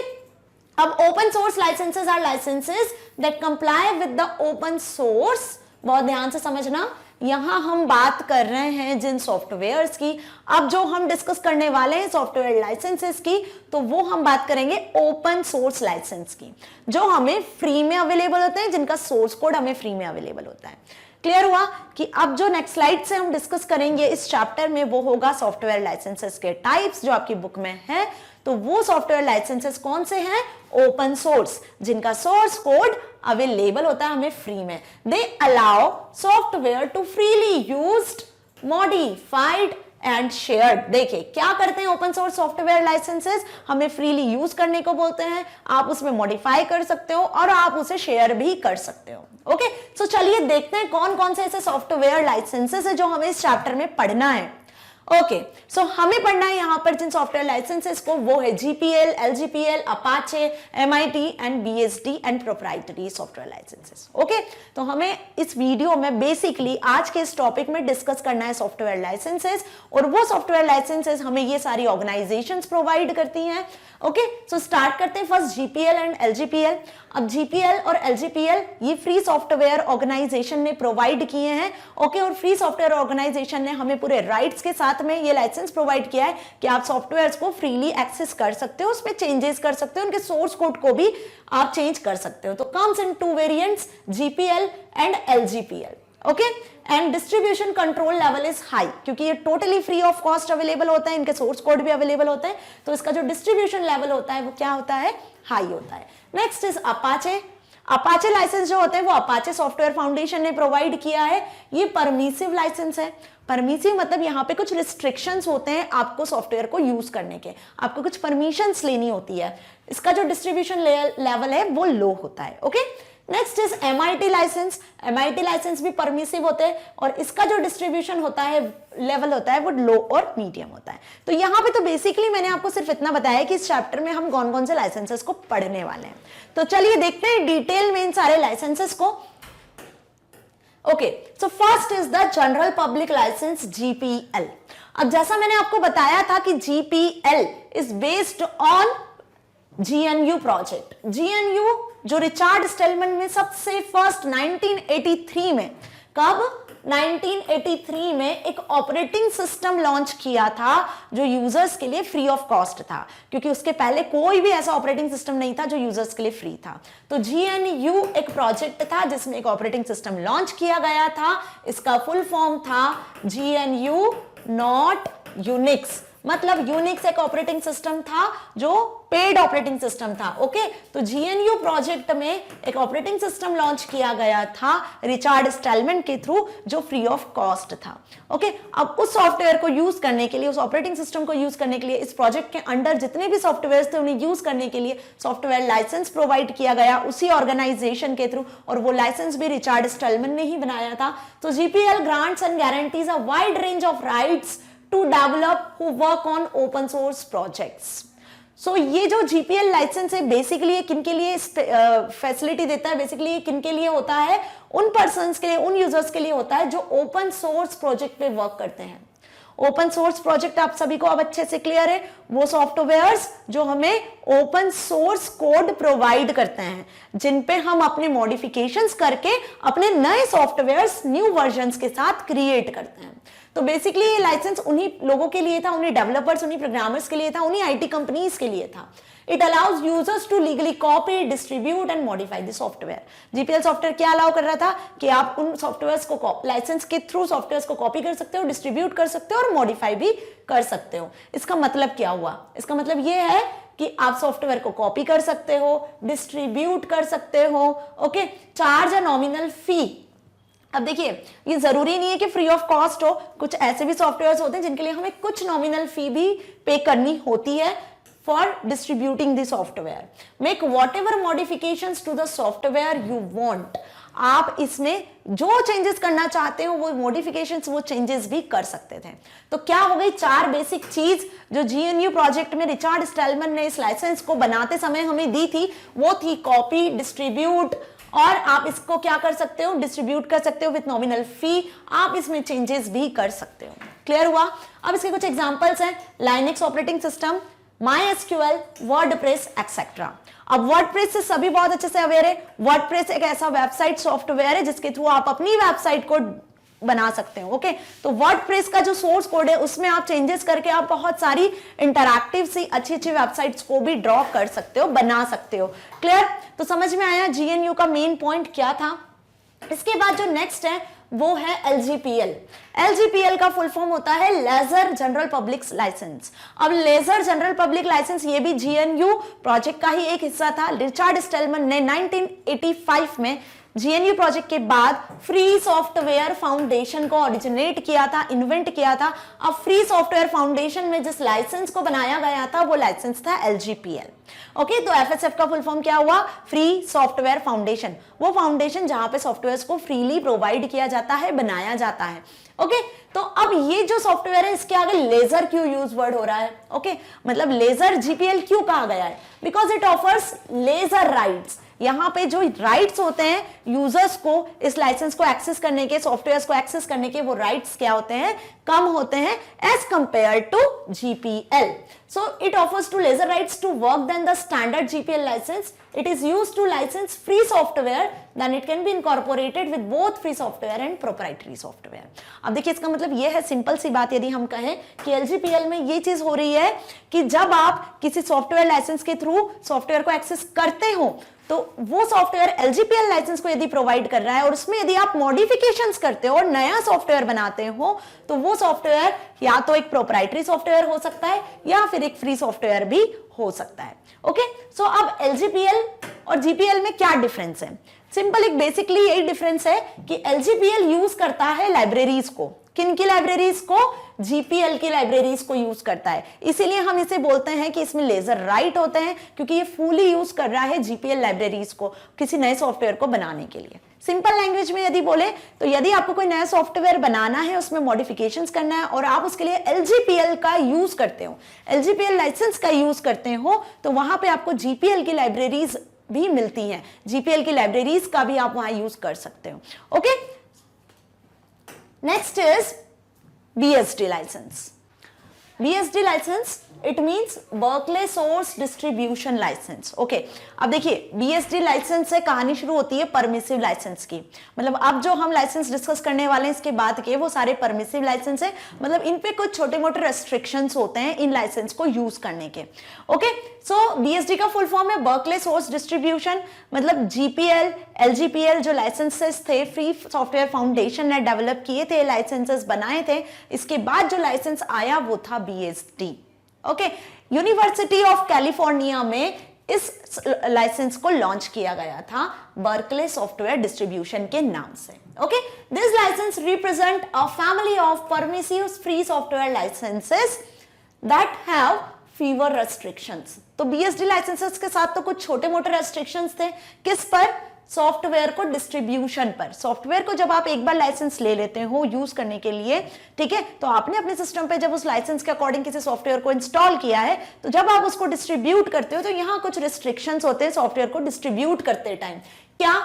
अब open source licences are licences that comply with the open source. बहुत ध्यान से समझना, यहां हम बात कर रहे हैं जिन सॉफ्टवेयर्स की। अब जो हम डिस्कस करने वाले हैं सॉफ्टवेयर लाइसेंसेस की, तो वो हम बात करेंगे ओपन सोर्स लाइसेंस की, जो हमें फ्री में अवेलेबल होते हैं, जिनका सोर्स कोड हमें फ्री में अवेलेबल होता है। क्लियर हुआ कि अब जो नेक्स्ट स्लाइड से हम डिस्कस करेंगे इस चैप्टर में, वो होगा सॉफ्टवेयर लाइसेंसेस के टाइप्स, जो आपकी बुक में है। तो वो सॉफ्टवेयर लाइसेंसेस कौन से हैं? ओपन सोर्स, जिनका सोर्स कोड अवेलेबल होता है हमें फ्री में। They allow software to freely used, modified and shared. देखिए क्या करते हैं ओपन सोर्स सॉफ्टवेयर लाइसेंसेस? हमें फ्रीली यूज करने को बोलते हैं, आप उसमें मॉडिफाई कर सकते हो और आप उसे शेयर भी कर सकते हो, ओके। सो चलिए देखते हैं कौन कौन से ऐसे सॉफ्टवेयर लाइसेंसेस है जो हमें इस चैप्टर में पढ़ना है, ओके। सो हमें पढ़ना है यहां पर जिन सॉफ्टवेयर लाइसेंसेस को, वो है GPL, LGPL, Apache, MIT and BSD and proprietary software licences, okay. तो हमें इस वीडियो में बेसिकली आज के इस टॉपिक में डिस्कस करना है सॉफ्टवेयर लाइसेंसेस, और वो सॉफ्टवेयर लाइसेंसेस हमें ये सारी ऑर्गेनाइजेशंस प्रोवाइड करती हैं, ओके। सो स्टार्ट करते हैं फर्स्ट GPL एंड LGPL। अब GPL और LGPL ये फ्री सॉफ्टवेयर ऑर्गेनाइजेशन ने प्रोवाइड किए हैं, ओके। और फ्री सॉफ्टवेयर ऑर्गेनाइजेशन ने हमें पूरे राइट्स के साथ में ये लाइसेंस प्रोवाइड किया है कि आप सॉफ्टवेयर्स को फ्रीली एक्सेस कर सकते हो, उसमें चेंजेस कर सकते हो, उनके सोर्स कोड को भी आप चेंज कर सकते हो। तो comes in to variants, GPL and LGPL, okay. And distribution control level is high, क्योंकि ये totally free of cost available होता है, इनके सोर्स कोड भी अवेलेबल होते हैं, तो इसका जो डिस्ट्रीब्यूशन लेवल होता है वो क्या होता है? हाई होता है। Next is Apache. Apache licence जो होते हैं वो अपाचे सॉफ्टवेयर फाउंडेशन ने प्रोवाइड किया है। ये परमिसिव लाइसेंस है। परमिसिव मतलब यहाँ पे कुछ रिस्ट्रिक्शंस होते हैं आपको सॉफ्टवेयर को यूज करने के, आपको कुछ परमिशंस लेनी होती है। इसका जो डिस्ट्रीब्यूशन लेवल है वो लो होता है, okay. Next is MIT licence. MIT licence भी परमिसिव होते हैं और इसका जो डिस्ट्रीब्यूशन होता है, लेवल होता है, वो लो और मीडियम होता है। तो यहाँ पे तो बेसिकली मैंने आपको सिर्फ इतना बताया कि इस चैप्टर में हम कौन कौन से लाइसेंसेस को पढ़ने वाले हैं। तो चलिए देखते हैं डिटेल में इन सारे लाइसेंसेस को, okay. So first is the general public licence, GPL। अब जैसा मैंने आपको बताया था कि GPL is based on GNU project. GNU जो रिचार्ड स्टेलमैन में सबसे फर्स्ट 1983 में, कब? 1983 में एक ऑपरेटिंग सिस्टम लॉन्च किया था जो यूजर्स के लिए फ्री ऑफ कॉस्ट था, क्योंकि उसके पहले कोई भी ऐसा ऑपरेटिंग सिस्टम नहीं था जो यूजर्स के लिए फ्री था। तो GNU एक प्रोजेक्ट था जिसमें एक ऑपरेटिंग सिस्टम लॉन्च किया गया था। इसका फुल फॉर्म था GNU नॉट यूनिक्स, मतलब यूनिक्स एक ऑपरेटिंग सिस्टम था जो पेड ऑपरेटिंग सिस्टम था, ओके। तो GNU प्रोजेक्ट में एक ऑपरेटिंग सिस्टम लॉन्च किया गया था रिचार्ड स्टेलमैन के थ्रू, जो फ्री ऑफ कॉस्ट था, ओके। अब उस सॉफ्टवेयर को यूज करने के लिए, उस ऑपरेटिंग सिस्टम को यूज करने के लिए, इस प्रोजेक्ट के अंडर जितने भी सॉफ्टवेयर थे उन्हें यूज करने के लिए सॉफ्टवेयर लाइसेंस प्रोवाइड किया गया उसी ऑर्गेनाइजेशन के थ्रू, और वो लाइसेंस भी रिचार्ड स्टेलमैन ने ही बनाया था। तो GPL grants and guarantees a wide range of rights to develop who work on open source projects। सो ये जो जीपीएल लाइसेंस है बेसिकली किन के लिए फैसिलिटी देता है, बेसिकली ये किन के लिए होता है, उन पर्सन्स के लिए, उन यूजर्स के लिए होता है जो ओपन सोर्स प्रोजेक्ट पे वर्क करते हैं। ओपन सोर्स प्रोजेक्ट आप सभी को अब अच्छे से क्लियर है, वो सॉफ्टवेयर्स जो हमें ओपन सोर्स कोड प्रोवाइड करते हैं, जिन पे हम अपने मॉडिफिकेशंस करके अपने नए सॉफ्टवेयर्स न्यू वर्जन्स के साथ क्रिएट करते हैं। तो बेसिकली ये लाइसेंस उन्हीं लोगों के लिए था, उन्हीं डेवलपर्स, उन्हीं प्रोग्रामर्स के लिए था, उन्हीं आईटी कंपनीज के लिए था। It allows users to legally copy, distribute and modify the software. GPL software क्या अलाउ कर रहा था कि आप उन सॉफ्टवेयर्स को लाइसेंस के थ्रू सॉफ्टवेयर्स को कॉपी कर सकते हो, डिस्ट्रीब्यूट कर सकते हो और मॉडिफाई भी कर सकते हो। इसका मतलब क्या हुआ? इसका मतलब ये है कि आप सॉफ्टवेयर को कॉपी कर सकते हो, डिस्ट्रीब्यूट कर सकते हो, okay, charge a nominal fee. अब देखिए, ये जरूरी नहीं है कि फ्री ऑफ कॉस्ट हो, कुछ ऐसे भी सॉफ्टवेयर्स होते हैं जिनके लिए हमें कुछ नॉमिनल फी भी पे करनी होती है for distributing the software. Make whatever modifications to the software you want. आप इसमें जो चेंजेस करना चाहते हो वो मॉडिफिकेशंस, वो चेंजेस भी कर सकते थे। तो क्या हो गई, चार बेसिक चीज जो जीएनयू प्रोजेक्ट में रिचर्ड स्टेलमन ने इस लाइसेंस को बनाते समय हमें दी थी, वो थी कॉपी, डिस्ट्रीब्यूट, और आप इसको क्या कर सकते हो, डिस्ट्रीब्यूट कर सकते हो विथ नॉमिनल फी, आप इसमें चेंजेस भी कर सकते हो। क्लियर हुआ? अब इसके कुछ एग्जांपल्स हैं, Linux operating system, MySQL, WordPress, etcetera. अब WordPress से सभी बहुत अच्छे से अवेयर है। WordPress एक ऐसा वेबसाइट सॉफ्टवेयर है जिसके थ्रू आप अपनी वेबसाइट को बना सकते हो, ओके। तो WordPress का जो सोर्स कोड है उसमें आप चेंजेस करके आप बहुत सारी इंटरैक्टिव सी अच्छी अच्छी वेबसाइट्स को भी ड्रॉ कर सकते हो, बना सकते हो। क्लियर? तो समझ में आया जीएनयू का मेन पॉइंट क्या था। इसके बाद जो नेक्स्ट है वो है LGPL। LGPL का फुल फॉर्म होता है लेजर जनरल पब्लिक लाइसेंस। अब लेजर जनरल पब्लिक लाइसेंस ये भी जीएनयू प्रोजेक्ट का ही एक हिस्सा था। रिचर्ड स्टेलमन ने 1985 में जीएनयू प्रोजेक्ट के बाद फ्री सॉफ्टवेयर फाउंडेशन को ओरिजिनेट किया था, इन्वेंट किया था। अब फ्री सॉफ्टवेयर फाउंडेशन में जिस लाइसेंस को बनाया गया था वो लाइसेंस था LGPL, ओके। तो FSF का फुल फॉर्म क्या हुआ? फ्री सॉफ्टवेयर फाउंडेशन, वो फाउंडेशन जहां पे सॉफ्टवेयर्स को फ्रीली प्रोवाइड किया जाता है, बनाया जाता है, ओके। तो अब ये जो सॉफ्टवेयर है इसके आगे लेजर क्यों यूज वर्ड हो रहा है, ओके। मतलब लेजर GPL क्यों कहा गया है? Because it offers lesser rights. यहां पे जो राइट्स होते हैं यूजर्स को इस लाइसेंस को एक्सेस करने के, सॉफ्टवेयर्स को एक्सेस करने के, वो राइट्स क्या होते हैं? कम होते हैं as compare to GPL। So it offers to laser rights to work than the standard GPL license. It is used to license free software, then it can be incorporated with both free software and proprietary software. अब देखिए इसका मतलब ये है, सिंपल सी बात यदि हम कहें कि LGPL में ये चीज हो रही है कि जब आप किसी सॉफ्टवेयर लाइसेंस के थ्रू सॉफ्टवेयर को एक्सेस करते हो तो वो सॉफ्टवेयर LGPL लाइसेंस को यदि प्रोवाइड कर रहा है और उसमें यदि आप मॉडिफिकेशंस करते हो और नया सॉफ्टवेयर बनाते हो तो वो सॉफ्टवेयर या तो एक प्रोप्राइटरी सॉफ्टवेयर हो सकता है या फिर एक फ्री सॉफ्टवेयर भी हो सकता है, ओके। सो अब LGPL और GPL में क्या डिफरेंस है? सिंपल, एक बेसिकली यही डिफरेंस है कि LGPL यूज करता है लाइब्रेरीज को। किन की लाइब्रेरीज को? GPL की लाइब्रेरीज को यूज करता है। इसीलिए हम इसे बोलते हैं कि इसमें लेजर राइट होते हैं, क्योंकि ये फुली यूज कर रहा है GPL लाइब्रेरीज को किसी नए सॉफ्टवेयर को बनाने के लिए। सिंपल लैंग्वेज में यदि बोले तो यदि आपको कोई नया सॉफ्टवेयर बनाना है, उसमें मॉडिफिकेशंस करना है और आप उसके लिए LGPL का यूज करते हो, LGPL लाइसेंस का यूज करते हो, तो वहां पे आपको GPL की लाइब्रेरीज भी मिलती हैं। GPL की लाइब्रेरीज का भी आप वहां यूज कर सकते हो, okay. Next is BSD license. BSD license, it means Berkeley Source Distribution License. Okay. अब देखिए BSD लाइसेंस से कहानी शुरू होती है परमिसिव लाइसेंस की। मतलब अब जो हम लाइसेंस डिस्कस करने वाले हैं इसके बाद के, वो सारे परमिसिव लाइसेंस है। मतलब इन पे कुछ छोटे मोटे रेस्ट्रिक्शंस होते हैं इन लाइसेंस को यूज करने के, ओके। सो BSD का फुल फॉर्म है बर्कले सोर्स डिस्ट्रीब्यूशन। मतलब GPL, LGPL जो लाइसेंसेस थे, फ्री सॉफ्टवेयर फाउंडेशन ने डेवलप किए थे, लाइसेंसेस बनाए थे। इसके बाद जो लाइसेंस आया वो था BSD, okay. University of California में इस लाइसेंस को लॉन्च किया गया था बर्कले सॉफ्टवेयर डिस्ट्रीब्यूशन के नाम से, okay. This licence represent a family of permissive free software licences that have fewer restrictions. तो BSD लाइसेंसेस के साथ तो कुछ छोटे मोटे रेस्ट्रिक्शंस थे। किस पर? सॉफ्टवेयर को डिस्ट्रीब्यूशन पर। सॉफ्टवेयर को जब आप एक बार लाइसेंस ले लेते हो यूज करने के लिए, ठीक है, तो आपने अपने सिस्टम पे जब उस लाइसेंस के अकॉर्डिंग किसी सॉफ्टवेयर को इंस्टॉल किया है, तो जब आप उसको डिस्ट्रीब्यूट करते हो तो यहां कुछ रिस्ट्रिक्शंस होते हैं सॉफ्टवेयर को डिस्ट्रीब्यूट करते टाइम। क्या?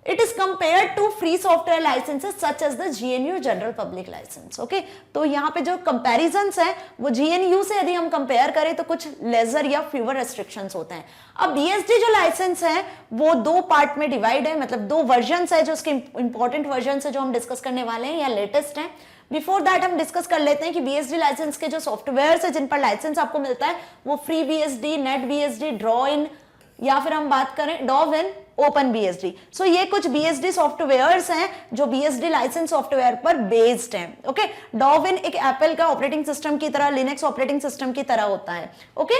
It is compared to free software licenses such as the GNU General Public License. Okay? तो यहाँ पे जो comparisons हैं वो GNU से यदि हम कंपेयर करें तो कुछ लेजर या फ्यूअर रेस्ट्रिक्शंस होते हैं। अब BSD जो लाइसेंस है वो दो पार्ट में डिवाइड है, मतलब दो वर्जन्स है जो उसके इंपॉर्टेंट वर्जन्स है जो हम डिस्कस करने वाले हैं या लेटेस्ट हैं। बिफोर दैट हम डिस्कस कर लेते हैं कि BSD लाइसेंस के जो सॉफ्टवेयर है जिन पर लाइसेंस आपको मिलता है वो फ्री BSD, नेट BSD, ड्रॉइन, या फिर हम बात करें डॉविन, ओपन BSD। सो ये कुछ BSD सॉफ्टवेयर्स हैं जो BSD लाइसेंस सॉफ्टवेयर पर बेस्ड हैं। ओके, डॉविन एक एप्पल का ऑपरेटिंग सिस्टम की तरह, लिनक्स ऑपरेटिंग सिस्टम की तरह होता है। ओके,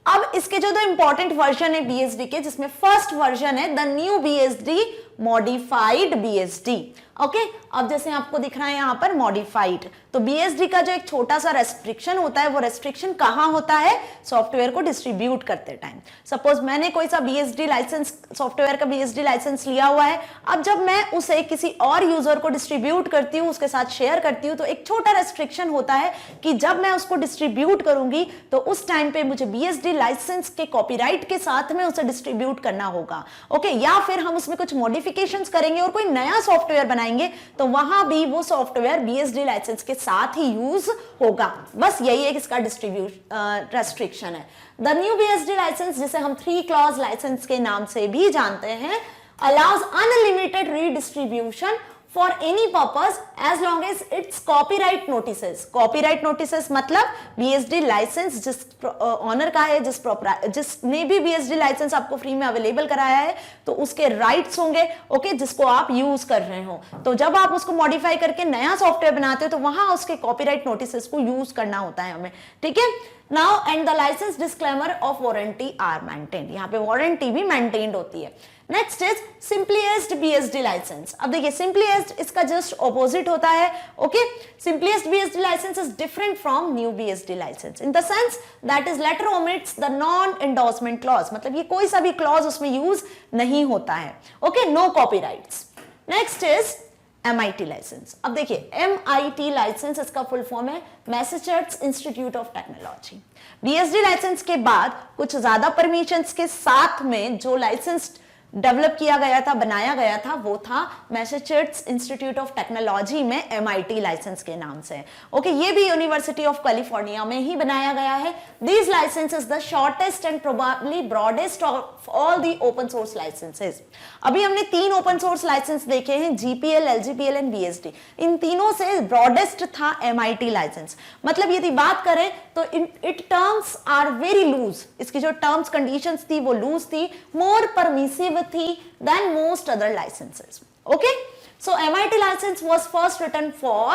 अब इसके जो दो इंपॉर्टेंट वर्जन है BSD के, जिसमें फर्स्ट वर्जन है the new BSD modified BSD। Okay, अब जैसे आपको दिख रहा है यहां पर मॉडिफाइड, तो BSD का जो एक छोटा सा रेस्ट्रिक्शन होता है वो रेस्ट्रिक्शन कहां होता है? सॉफ्टवेयर को डिस्ट्रीब्यूट करते टाइम। सपोज मैंने कोई सा BSD लाइसेंस, सॉफ्टवेयर का BSD लाइसेंस लिया हुआ है, अब जब मैं उसे किसी और यूजर को डिस्ट्रीब्यूट करती हूँ, उसके साथ शेयर करती हूँ, तो एक छोटा रेस्ट्रिक्शन होता है कि जब मैं उसको डिस्ट्रीब्यूट करूंगी तो उस टाइम पे मुझे BSD लाइसेंस के कॉपीराइट के साथ में उसे डिस्ट्रीब्यूट करना होगा। ओके, या फिर हम उसमें कुछ मॉडिफिकेशंस करेंगे और कोई नया सॉफ्टवेयर बनाएंगे तो वहां भी वो सॉफ्टवेयर BSD लाइसेंस के साथ ही यूज होगा। बस यही एक इसका रेस्ट्रिक्शन है। द न्यू BSD लाइसेंस, जिसे हम 3 क्लॉज लाइसेंस के नाम से भी जानते हैं, allows unlimited redistribution for any purpose as long as its copyright notices। copyright notices मतलब BSD लाइसेंस जिस ऑनर का है, जिसने भी BSD लाइसेंस आपको फ्री में अवेलेबल कराया है, तो उसके राइट्स होंगे, ओके, जिसको आप यूज कर रहे हो। तो जब आप उसको मॉडिफाई करके नया सॉफ्टवेयर बनाते हो तो वहां उसके कॉपीराइट नोटिसेस को यूज करना होता है हमें, ठीक है। Now and the license disclaimer of warranty are maintained, यहाँ पे वारंटी भी मेंटेन्ड होती है। Next is simplest BSD license. अब देखिए सिंपलीएस्ट इसका जस्ट ऑपोजिट होता है। Okay, simplest BSD license is different from new BSD license in the sense that is latter omits the non endorsement clause, मतलब ये कोई सा भी क्लॉज उसमें यूज नहीं होता है। Okay, no copyrights. Next is MIT licence. अब देखिए MIT लाइसेंस इसका फुल फॉर्म है Massachusetts Institute of Technology. BSD licence के बाद कुछ ज्यादा परमिशंस के साथ में जो लाइसेंस डेवलप किया गया था, बनाया गया था, वो था मैसेचुसेट्स इंस्टीट्यूट ऑफ टेक्नोलॉजी में MIT लाइसेंस के नाम से। ओके, ये भी यूनिवर्सिटी ऑफ कैलिफोर्निया में ही बनाया गया है। This licence is the shortest and probably broadest of all the open source licences. अभी हमने 3 ओपन सोर्स लाइसेंस देखे हैं, GPL, LGPL एंड BSD। इन तीनों से ब्रॉडेस्ट था MIT लाइसेंस। मतलब यदि बात करें तो it terms are very loose, इसकी जो टर्म्स कंडीशंस थी वो लूज थी, मोर परमिसिव थी than most other licenses. Okay, so MIT license was first written for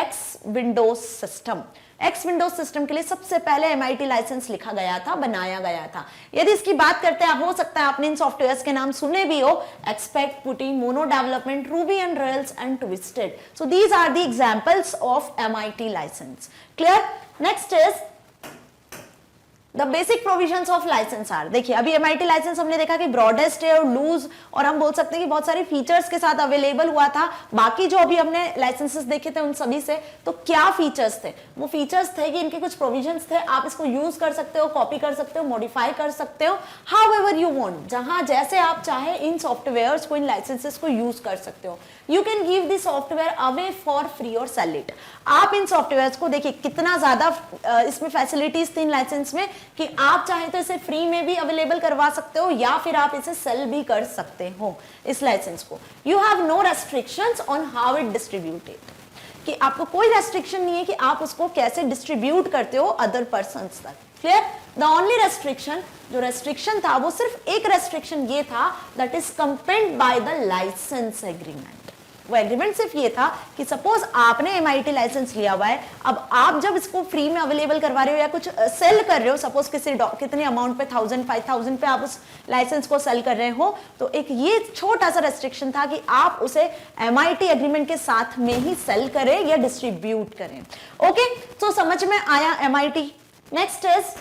X Windows system। X Windows system के लिए सबसे पहले MIT लाइसेंस लिखा गया था, बनाया गया था। यदि इसकी बात करते हैं, हो सकता है आपने इन सॉफ्टवेयर्स के नाम सुने भी हो, Expect, PuTTY, Mono development, Ruby and Rails and Twisted. So these are the examples of MIT licence. Clear? Next is the basic provisions of licence are. देखिए अभी MIT लाइसेंस हमने देखा कि ब्रॉडेस्ट है और लूज, और हम बोल सकते हैं कि बहुत सारे फीचर्स के साथ अवेलेबल हुआ था। बाकी जो अभी हमने लाइसेंसेस देखे थे उन सभी से, तो क्या फीचर्स थे? वो फीचर्स थे कि इनके कुछ प्रोविजंस थे, आप इसको यूज कर सकते हो, कॉपी कर सकते हो, मॉडिफाई कर सकते हो, हाउएवर यू वांट, जहां जैसे आप चाहे इन सॉफ्टवेयर्स को, इन लाइसेंसेस को यूज कर सकते हो। You can give the software away for free और सेल इट। आप इन सॉफ्टवेयर्स को देखिए कितना ज्यादा इसमें फैसिलिटीज थी इन लाइसेंस में कि आप चाहे तो इसे फ्री में भी अवेलेबल करवा सकते हो या फिर आप इसे सेल भी कर सकते हो इस लाइसेंस को। You have no restrictions on how it distributed, कि आपको कोई रेस्ट्रिक्शन नहीं है कि आप उसको कैसे डिस्ट्रीब्यूट करते हो अदर पर्संस तक। क्लियर? द ओनली रेस्ट्रिक्शन, जो रेस्ट्रिक्शन था वो सिर्फ एक रेस्ट्रिक्शन ये था, that is compelled by the license agreement. वो एग्रीमेंट सिर्फ ये था कि सपोज आपने MIT लाइसेंस लिया हुआ है, अब आप जब इसको फ्री में अवेलेबल करवा रहे हो या कुछ सेल कर रहे हो, सपोज कितने अमाउंट पे, 1000, 5000 पे आप उस लाइसेंस को सेल कर रहे हो, तो एक ये छोटा सा रेस्ट्रिक्शन था कि आप उसे MIT एग्रीमेंट के साथ में ही सेल करें या डिस्ट्रीब्यूट करें। ओके, तो समझ में आया MIT। Next is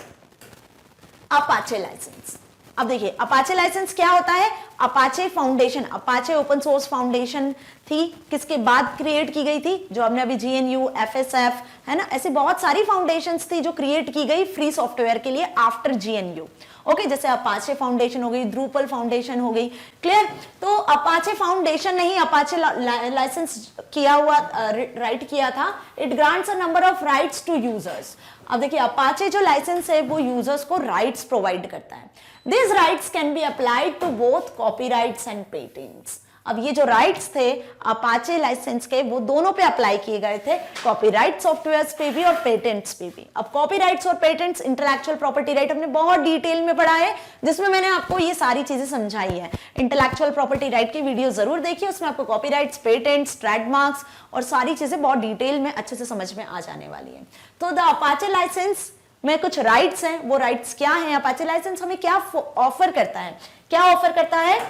Apache licence. अब देखिए अपाचे लाइसेंस क्या होता है? Apache foundation, Apache open source foundation थी, किसके बाद क्रिएट की गई थी? जो हमने अभी GNU, FSF, है ना, ऐसी बहुत सारी फाउंडेशंस थी जो क्रिएट की गई फ्री सॉफ्टवेयर के लिए आफ्टर GNU। ओके, जैसे अपाचे फाउंडेशन हो गई, ड्रूपल फाउंडेशन हो गई। क्लियर? तो अपाचे फाउंडेशन ने ही अपाचे लाइसेंस किया हुआ राइट किया था। It grants a number of rights to users. अब देखिए अपाचे जो लाइसेंस है वो यूजर्स को राइट्स प्रोवाइड करता है। This rights can be applied to both copyrights and patents. अब ये जो राइट्स थे अपाचे लाइसेंस के वो दोनों पे अप्लाई किए गए थे, कॉपीराइट सॉफ्टवेयर्स पे भी और पेटेंट्स पे भी। अब कॉपीराइट्स और पेटेंट्स, इंटेलेक्चुअल प्रॉपर्टी राइट हमने बहुत डिटेल में पढ़ा है, जिसमें मैंने आपको ये सारी चीजें समझाई है। इंटेलेक्चुअल प्रॉपर्टी राइट की वीडियो जरूर देखिए, उसमें आपको कॉपीराइट्स, पेटेंट्स, ट्रेडमार्क्स और सारी चीजें बहुत डिटेल में अच्छे से समझ में आ जाने वाली है। तो द अपाचे लाइसेंस में कुछ राइट्स हैं, वो राइट्स क्या हैं? अपाचे लाइसेंस हमें क्या ऑफर करता है? क्या ऑफर करता है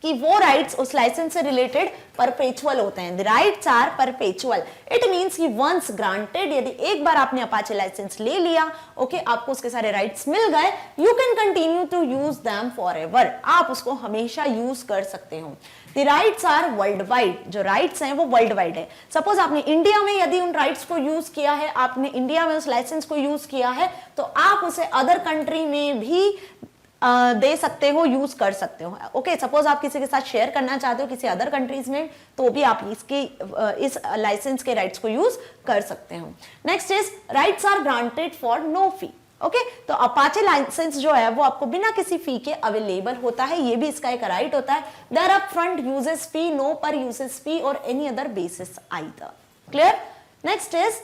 कि वो राइट्स उस लाइसेंस से रिलेटेड परपेचुअल होते हैं। The rights are perpetual. It means कि वंस ग्रांटेड, यदि एक बार आपने अपाचे लाइसेंस ले लिया, ओके, आपको उसके सारे राइट्स मिल गए, you can continue to use them forever. आप उसको हमेशा यूज कर सकते हो। The rights are world wide. जो राइट्स हैं वो वर्ल्ड वाइड है। सपोज आपने इंडिया में यदि उन राइट्स को यूज किया है, आपने इंडिया में उस लाइसेंस को यूज किया है, तो आप उसे अदर कंट्री में भी दे सकते हो, यूज कर सकते हो। ओके, सपोज आप किसी के साथ शेयर करना चाहते हो किसी अदर कंट्रीज में, तो भी आप इस लाइसेंस के राइट्स को यूज कर सकते हो। Next is rights are granted for no fee. Okay, तो अपाचे लाइसेंस जो है वो आपको बिना किसी फी के अवेलेबल होता है, ये भी इसका एक राइट होता है। There up front uses fee, no per uses fee और any other basis either. Clear? Next is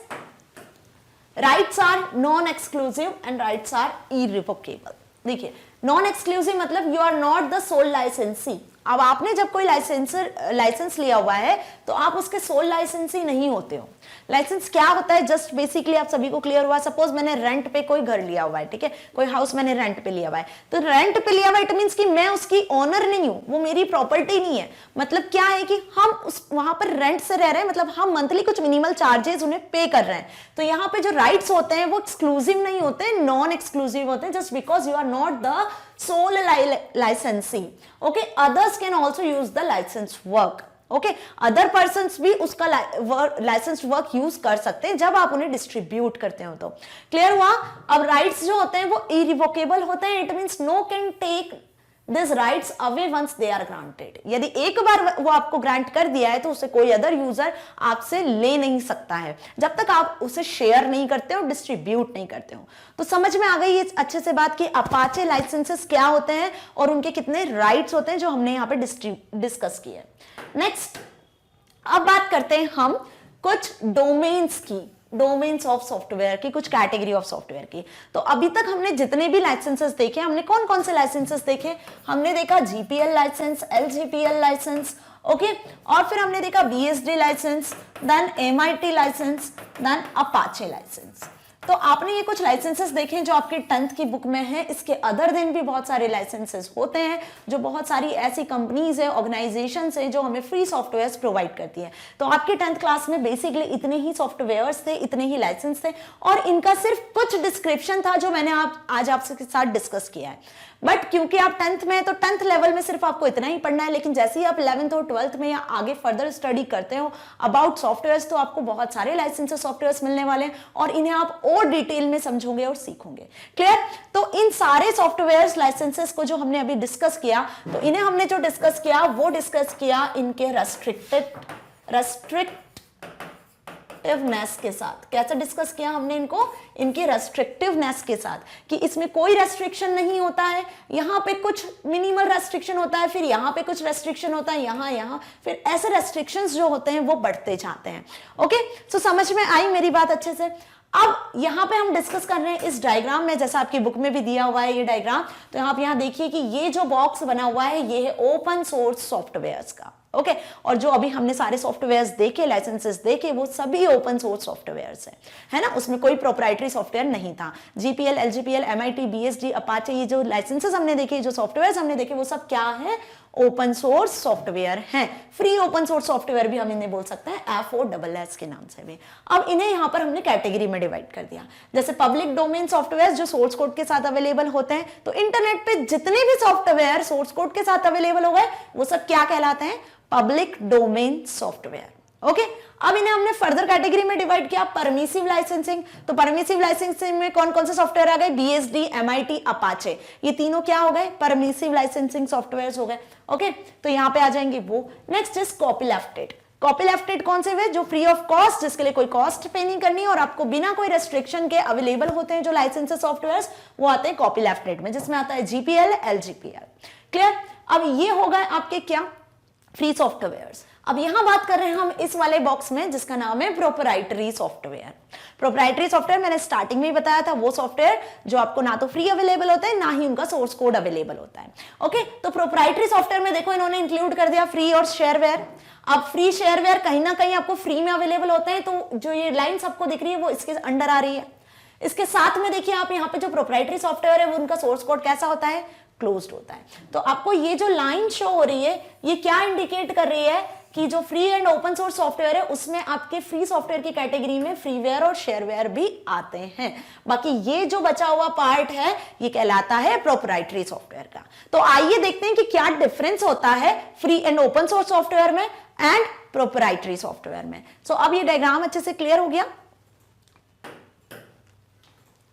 rights are non exclusive and rights are irrevocable. देखिए, नॉन एक्सक्लूसिव मतलब you are not the sole licensee. अब आपने जब कोई लाइसेंस लिया हुआ है तो आप उसके सोल लाइसेंसी नहीं होते हो। लाइसेंस क्या होता है? जस्ट बेसिकली आप सभी को क्लियर हुआ। सपोज मैंने रेंट पे कोई घर लिया हुआ है, ठीक है, कोई हाउस मैंने रेंट पे लिया हुआ है, तो रेंट पे लिया हुआ इट मींस कि मैं उसकी ओनर नहीं हूं, वो मेरी प्रॉपर्टी नहीं है। मतलब क्या है कि हम उस वहां पर रेंट से रह रहे हैं, मतलब हम मंथली कुछ मिनिमल चार्जेस उन्हें पे कर रहे हैं। तो यहाँ पे जो राइट्स होते हैं वो एक्सक्लूसिव नहीं होते, नॉन एक्सक्लूसिव होते हैं, just because you are not the sole licensee. Okay, others can also use the licensed work. Okay, other persons भी उसका लाइसेंस्ड वर्क यूज कर सकते हैं जब आप उन्हें डिस्ट्रीब्यूट करते हो। तो क्लियर हुआ? अब राइट्स जो होते हैं वो इरिवोकेबल होते हैं। It means no can take this rights away once they are granted. यदि एक बार वो आपको ग्रांट कर दिया है तो उसे कोई अदर यूजर आपसे ले नहीं सकता है, जब तक आप उसे शेयर नहीं करते हो, डिस्ट्रीब्यूट नहीं करते हो। तो समझ में आ गई ये अच्छे से बात कि अपाचे लाइसेंसेस क्या होते हैं और उनके कितने राइट्स होते हैं, जो हमने यहाँ पे डिस्कस किए। नेक्स्ट, अब बात करते हैं हम कुछ डोमेन्स की, डोमेन्स ऑफ सॉफ्टवेयर की, कुछ कैटेगरी ऑफ सॉफ्टवेयर की। तो अभी तक हमने जितने भी लाइसेंसेस देखे, हमने कौन कौन से लाइसेंसेस देखे? हमने देखा GPL licence, LGPL licence, okay, और फिर हमने देखा BSD licence, then MIT licence, then Apache licence. तो आपने ये कुछ लाइसेंसेस देखे जो आपके 10th की बुक में है। इसके अदर दिन भी बहुत सारे लाइसेंसेस होते हैं, जो बहुत सारी ऐसी कंपनीज है, ऑर्गेनाइजेशंस है जो हमें फ्री सॉफ्टवेयर्स प्रोवाइड करती है। तो आपके 10th क्लास में बेसिकली इतने ही सॉफ्टवेयर्स थे, इतने ही लाइसेंस थे, और इनका सिर्फ कुछ डिस्क्रिप्शन था जो मैंने आज आपके साथ डिस्कस किया है। बट क्योंकि आप 10th में हैं तो 10th लेवल में सिर्फ आपको इतना ही पढ़ना है, लेकिन जैसे ही आप 11th और 12th में या आगे फर्दर स्टडी करते हो अबाउट सॉफ्टवेयर्स, तो आपको बहुत सारे लाइसेंसेस सॉफ्टवेयर्स मिलने वाले हैं और इन्हें आप और डिटेल में समझोगे और सीखोगे। क्लियर? तो इन सारे सॉफ्टवेयर्स लाइसेंसेस को जो हमने अभी डिस्कस किया, तो इन्हें हमने जो डिस्कस किया वो डिस्कस किया इनके रेस्ट्रिक्टिवनेस के साथ। कैसे डिस्कस किया हमने इनको? इनके रेस्ट्रिक्टिवनेस के साथ, कि इसमें कोई रेस्ट्रिक्शन नहीं होता है, यहाँ पे कुछ मिनिमल रेस्ट्रिक्शन होता है, फिर यहाँ पे कुछ रेस्ट्रिक्शन होता है, यहाँ फिर ऐसे रेस्ट्रिक्शंस जो होते हैं वो बढ़ते जाते हैं। ओके, सो समझ में आई मेरी बात अच्छे से? अब यहाँ पे हम डिस्कस कर रहे हैं इस डायग्राम में, जैसा आपकी बुक में भी दिया हुआ है ये डायग्राम। तो आप यहाँ देखिए कि ये जो बॉक्स बना हुआ है ये है ओपन सोर्स सॉफ्टवेयर्स का। ओके, और जो अभी हमने सारे सॉफ्टवेयर्स देखे, लाइसेंसेस देखे, वो सभी ओपन सोर्स सॉफ्टवेयर्स है ना, उसमें कोई प्रोप्राइटरी सॉफ्टवेयर नहीं था। GPL, LGPL, MIT, BSD, Apache, ये जो लाइसेंसेस हमने देखे, जो सॉफ्टवेयर्स हमने देखे, वो सब क्या है? ओपन सोर्स सॉफ्टवेयर हैं। फ्री ओपन सोर्स सॉफ्टवेयर भी हम इन्हें बोल सकते हैं FOSS के नाम से भी। अब इन्हें यहां पर हमने कैटेगरी में डिवाइड कर दिया। जैसे पब्लिक डोमेन सॉफ्टवेयर जो सोर्स कोड के साथ अवेलेबल होते हैं, तो इंटरनेट पे जितने भी सॉफ्टवेयर सोर्स कोड के साथ अवेलेबल हो गए वो सब क्या कहलाते हैं? Public domain software. ओके, अब इन्हें हमने फर्दर कैटेगरी में डिवाइड किया, परमिसिव लाइसेंसिंग। तो परमिसिव लाइसेंसिंग में कौन कौन से सॉफ्टवेयर आ गए? BSD, MIT, अपाचे, ये तीनों क्या हो गए? परमिसिव लाइसेंसिंग सॉफ्टवेयर हो गए। ओके, तो यहां पे आ जाएंगे वो। Next is कॉपीलेफ्टेड। कॉपीलेफ्टेड कौन से हुए? जो फ्री ऑफ कॉस्ट, जिसके लिए कोई कॉस्ट पे नहीं करनी और आपको बिना कोई रेस्ट्रिक्शन के अवेलेबल होते हैं जो लाइसेंसेस सॉफ्टवेयर, वो आते हैं कॉपीलेफ्टेड में, जिसमें आता है GPL, LGPL। क्लियर? अब ये हो गए आपके क्या? Free softwares. अब यहां बात कर रहे हैं हम इस वाले बॉक्स में जिसका नाम है प्रोप्राइटरी सॉफ्टवेयर। प्रोप्राइटरी सॉफ्टवेयर मैंने स्टार्टिंग में ही बताया था, वो सॉफ्टवेयर जो आपको ना तो फ्री अवेलेबल होता है ना ही उनका सोर्स कोड अवेलेबल होता है। ओके, तो प्रोप्राइटरी सॉफ्टवेयर में देखो इन्होंने इंक्लूड कर दिया फ्री और शेयरवेयर। अब फ्री शेयरवेयर कहीं ना कहीं आपको फ्री में अवेलेबल होते हैं, तो जो ये लाइन्स आपको दिख रही है वो इसके अंडर आ रही है। इसके साथ में देखिए आप यहाँ पे जो प्रोप्राइटरी सॉफ्टवेयर है वो उनका सोर्स कोड कैसा होता है? क्लोज्ड होता है। तो आपको ये जो लाइन शो हो रही है ये क्या इंडिकेट कर रही है कि जो free and open source software है उसमें आपके फ्री सॉफ्टवेयर की कैटेगरी में फ्रीवेयर और शेयरवेयर भी आते हैं। बाकी ये जो बचा हुआ पार्ट है ये कहलाता है प्रोप्राइटरी सॉफ्टवेयर का। तो आइए देखते हैं कि क्या डिफरेंस होता है free and open source software में एंड प्रोप्राइटरी सॉफ्टवेयर में। सो अब ये डायग्राम अच्छे से क्लियर हो गया?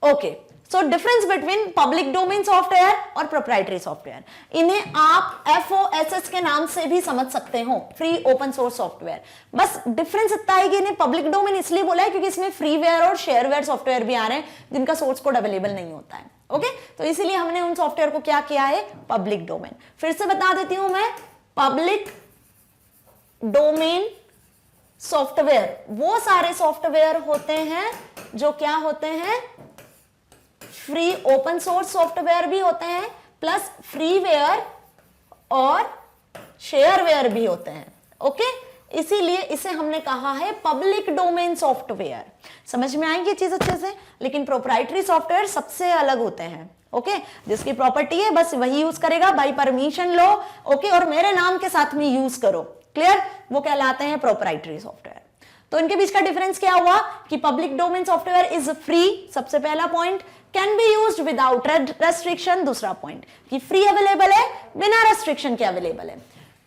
Okay, so difference between public domain software और प्रोप्राइटरी सॉफ्टवेयर, इन्हें आप FOSS के नाम से भी समझ सकते हो, फ्री ओपन सोर्स सॉफ्टवेयर। बस डिफरेंस इतना है कि इन्हें पब्लिक डोमेन इसलिए बोला है क्योंकि इसमें फ्रीवेयर और शेयरवेयर सॉफ्टवेयर भी आ रहे हैं जिनका सोर्स कोड अवेलेबल नहीं होता है। ओके, तो इसीलिए हमने उन सॉफ्टवेयर को क्या किया है? Public domain. फिर से बता देती हूं मैं, पब्लिक डोमेन सॉफ्टवेयर वो सारे सॉफ्टवेयर होते हैं जो क्या होते हैं? फ्री ओपन सोर्स सॉफ्टवेयर भी होते हैं, प्लस फ्रीवेयर और शेयरवेयर भी होते हैं। ओके, इसीलिए इसे हमने कहा है पब्लिक डोमेन सॉफ्टवेयर। समझ में आएंगे चीज अच्छे से? लेकिन प्रोप्राइटरी सॉफ्टवेयर सबसे अलग होते हैं। ओके, जिसकी प्रॉपर्टी है बस वही यूज करेगा, बाय परमिशन लो। ओके, और मेरे नाम के साथ में यूज करो। क्लियर? वो कहलाते हैं प्रोप्राइटरी सॉफ्टवेयर। तो इनके बीच का डिफरेंस क्या हुआ कि public domain software is free, सबसे पहला point, can be used without restriction, दूसरा पॉइंट कि फ्री अवेलेबल है, बिना रेस्ट्रिक्शन के अवेलेबल है।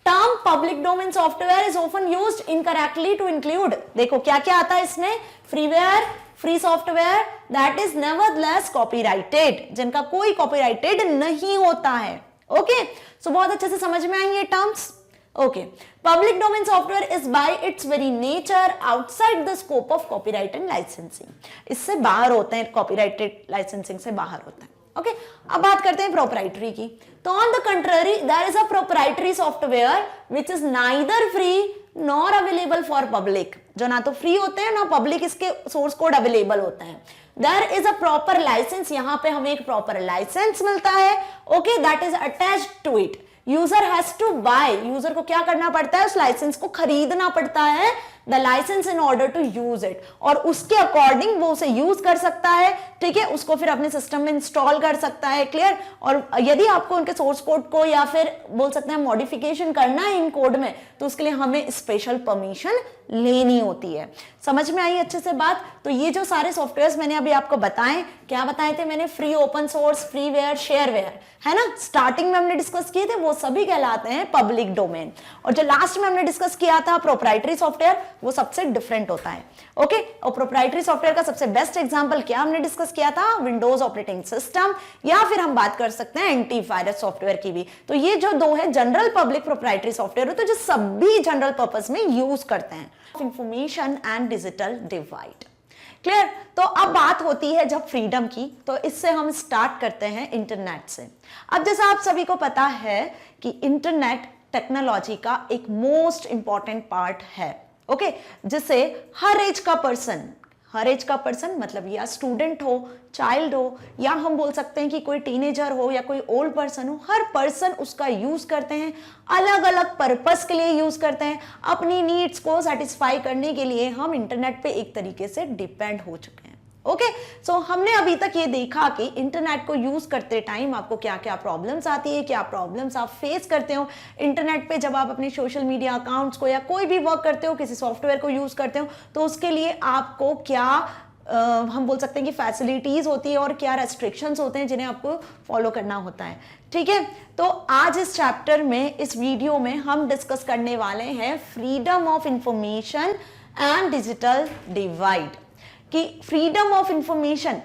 Term public domain software is often used incorrectly to include, देखो क्या क्या आता है इसमें? Freeware, free software that is nevertheless copyrighted, जिनका कोई कॉपीराइटेड नहीं होता है। ओके, सो बहुत अच्छे से समझ में आएंगे terms. Okay, public domain software is by its very nature outside the scope of copyright and licensing. इससे बाहर होते हैं, copyrighted licensing से बाहर होता है। Okay, अब बात करते हैं proprietary की। तो on the contrary, there is a proprietary software which is neither free nor available for public, जो ना तो फ्री होते हैं ना पब्लिक इसके सोर्स कोड अवेलेबल होता है। There is a proper license, यहाँ पे हमें एक proper license मिलता है। Okay, that is attached to it. User has to buy, user को क्या करना पड़ता है? उस लाइसेंस को खरीदना पड़ता है, the licence in order to use it, और उसके अकॉर्डिंग वो उसे यूज कर सकता है। ठीक है, उसको फिर अपने सिस्टम में इंस्टॉल कर सकता है। क्लियर? और यदि आपको उनके सोर्स कोड को या फिर बोल सकते हैं मॉडिफिकेशन करना है इन कोड में, तो उसके लिए हमें स्पेशल परमिशन लेनी होती है। समझ में आई अच्छे से बात? तो ये जो सारे सॉफ्टवेयर्स मैंने अभी आपको बताए, क्या बताए थे मैंने? Free, open source, freeware, shareware, है ना? स्टार्टिंग में हमने डिस्कस किए थे, वो सभी कहलाते हैं पब्लिक डोमेन। और जो लास्ट में हमने डिस्कस किया था प्रोप्राइटरी सॉफ्टवेयर, वो सबसे डिफरेंट होता है। ओके, और प्रोप्राइटरी सॉफ्टवेयर का सबसे बेस्ट एग्जांपल क्या हमने डिस्कस किया था? विंडोज ऑपरेटिंग सिस्टम, या फिर हम बात कर सकते हैं एंटीवायरस सॉफ्टवेयर की भी। तो ये जो दो है जनरल पब्लिक प्रोप्राइटरी सॉफ्टवेयर होते हैं जो सभी जनरल पर्पस में यूज करते हैं। Information and digital divide. Clear? तो अब बात होती है जब फ्रीडम की, तो इससे हम स्टार्ट करते हैं इंटरनेट से। अब जैसा आप सभी को पता है कि इंटरनेट टेक्नोलॉजी का एक मोस्ट इंपॉर्टेंट पार्ट है। ओके, जिसे हर एज का पर्सन मतलब या स्टूडेंट हो, चाइल्ड हो, या हम बोल सकते हैं कि कोई टीनेजर हो या कोई ओल्ड पर्सन हो, हर पर्सन उसका यूज करते हैं, अलग अलग पर्पस के लिए यूज करते हैं। अपनी नीड्स को सेटिस्फाई करने के लिए हम इंटरनेट पे एक तरीके से डिपेंड हो चुके हैं। ओके सो हमने अभी तक ये देखा कि इंटरनेट को यूज करते टाइम आपको क्या क्या प्रॉब्लम्स आती है, क्या प्रॉब्लम्स आप फेस करते हो इंटरनेट पे जब आप अपने सोशल मीडिया अकाउंट्स को या कोई भी वर्क करते हो, किसी सॉफ्टवेयर को यूज करते हो, तो उसके लिए आपको क्या हम बोल सकते हैं कि फैसिलिटीज होती है और क्या रेस्ट्रिक्शंस होते हैं जिन्हें आपको फॉलो करना होता है। ठीक है, तो आज इस चैप्टर में, इस वीडियो में हम डिस्कस करने वाले हैं freedom of information and digital divide, कि फ्रीडम ऑफ इंफॉर्मेशन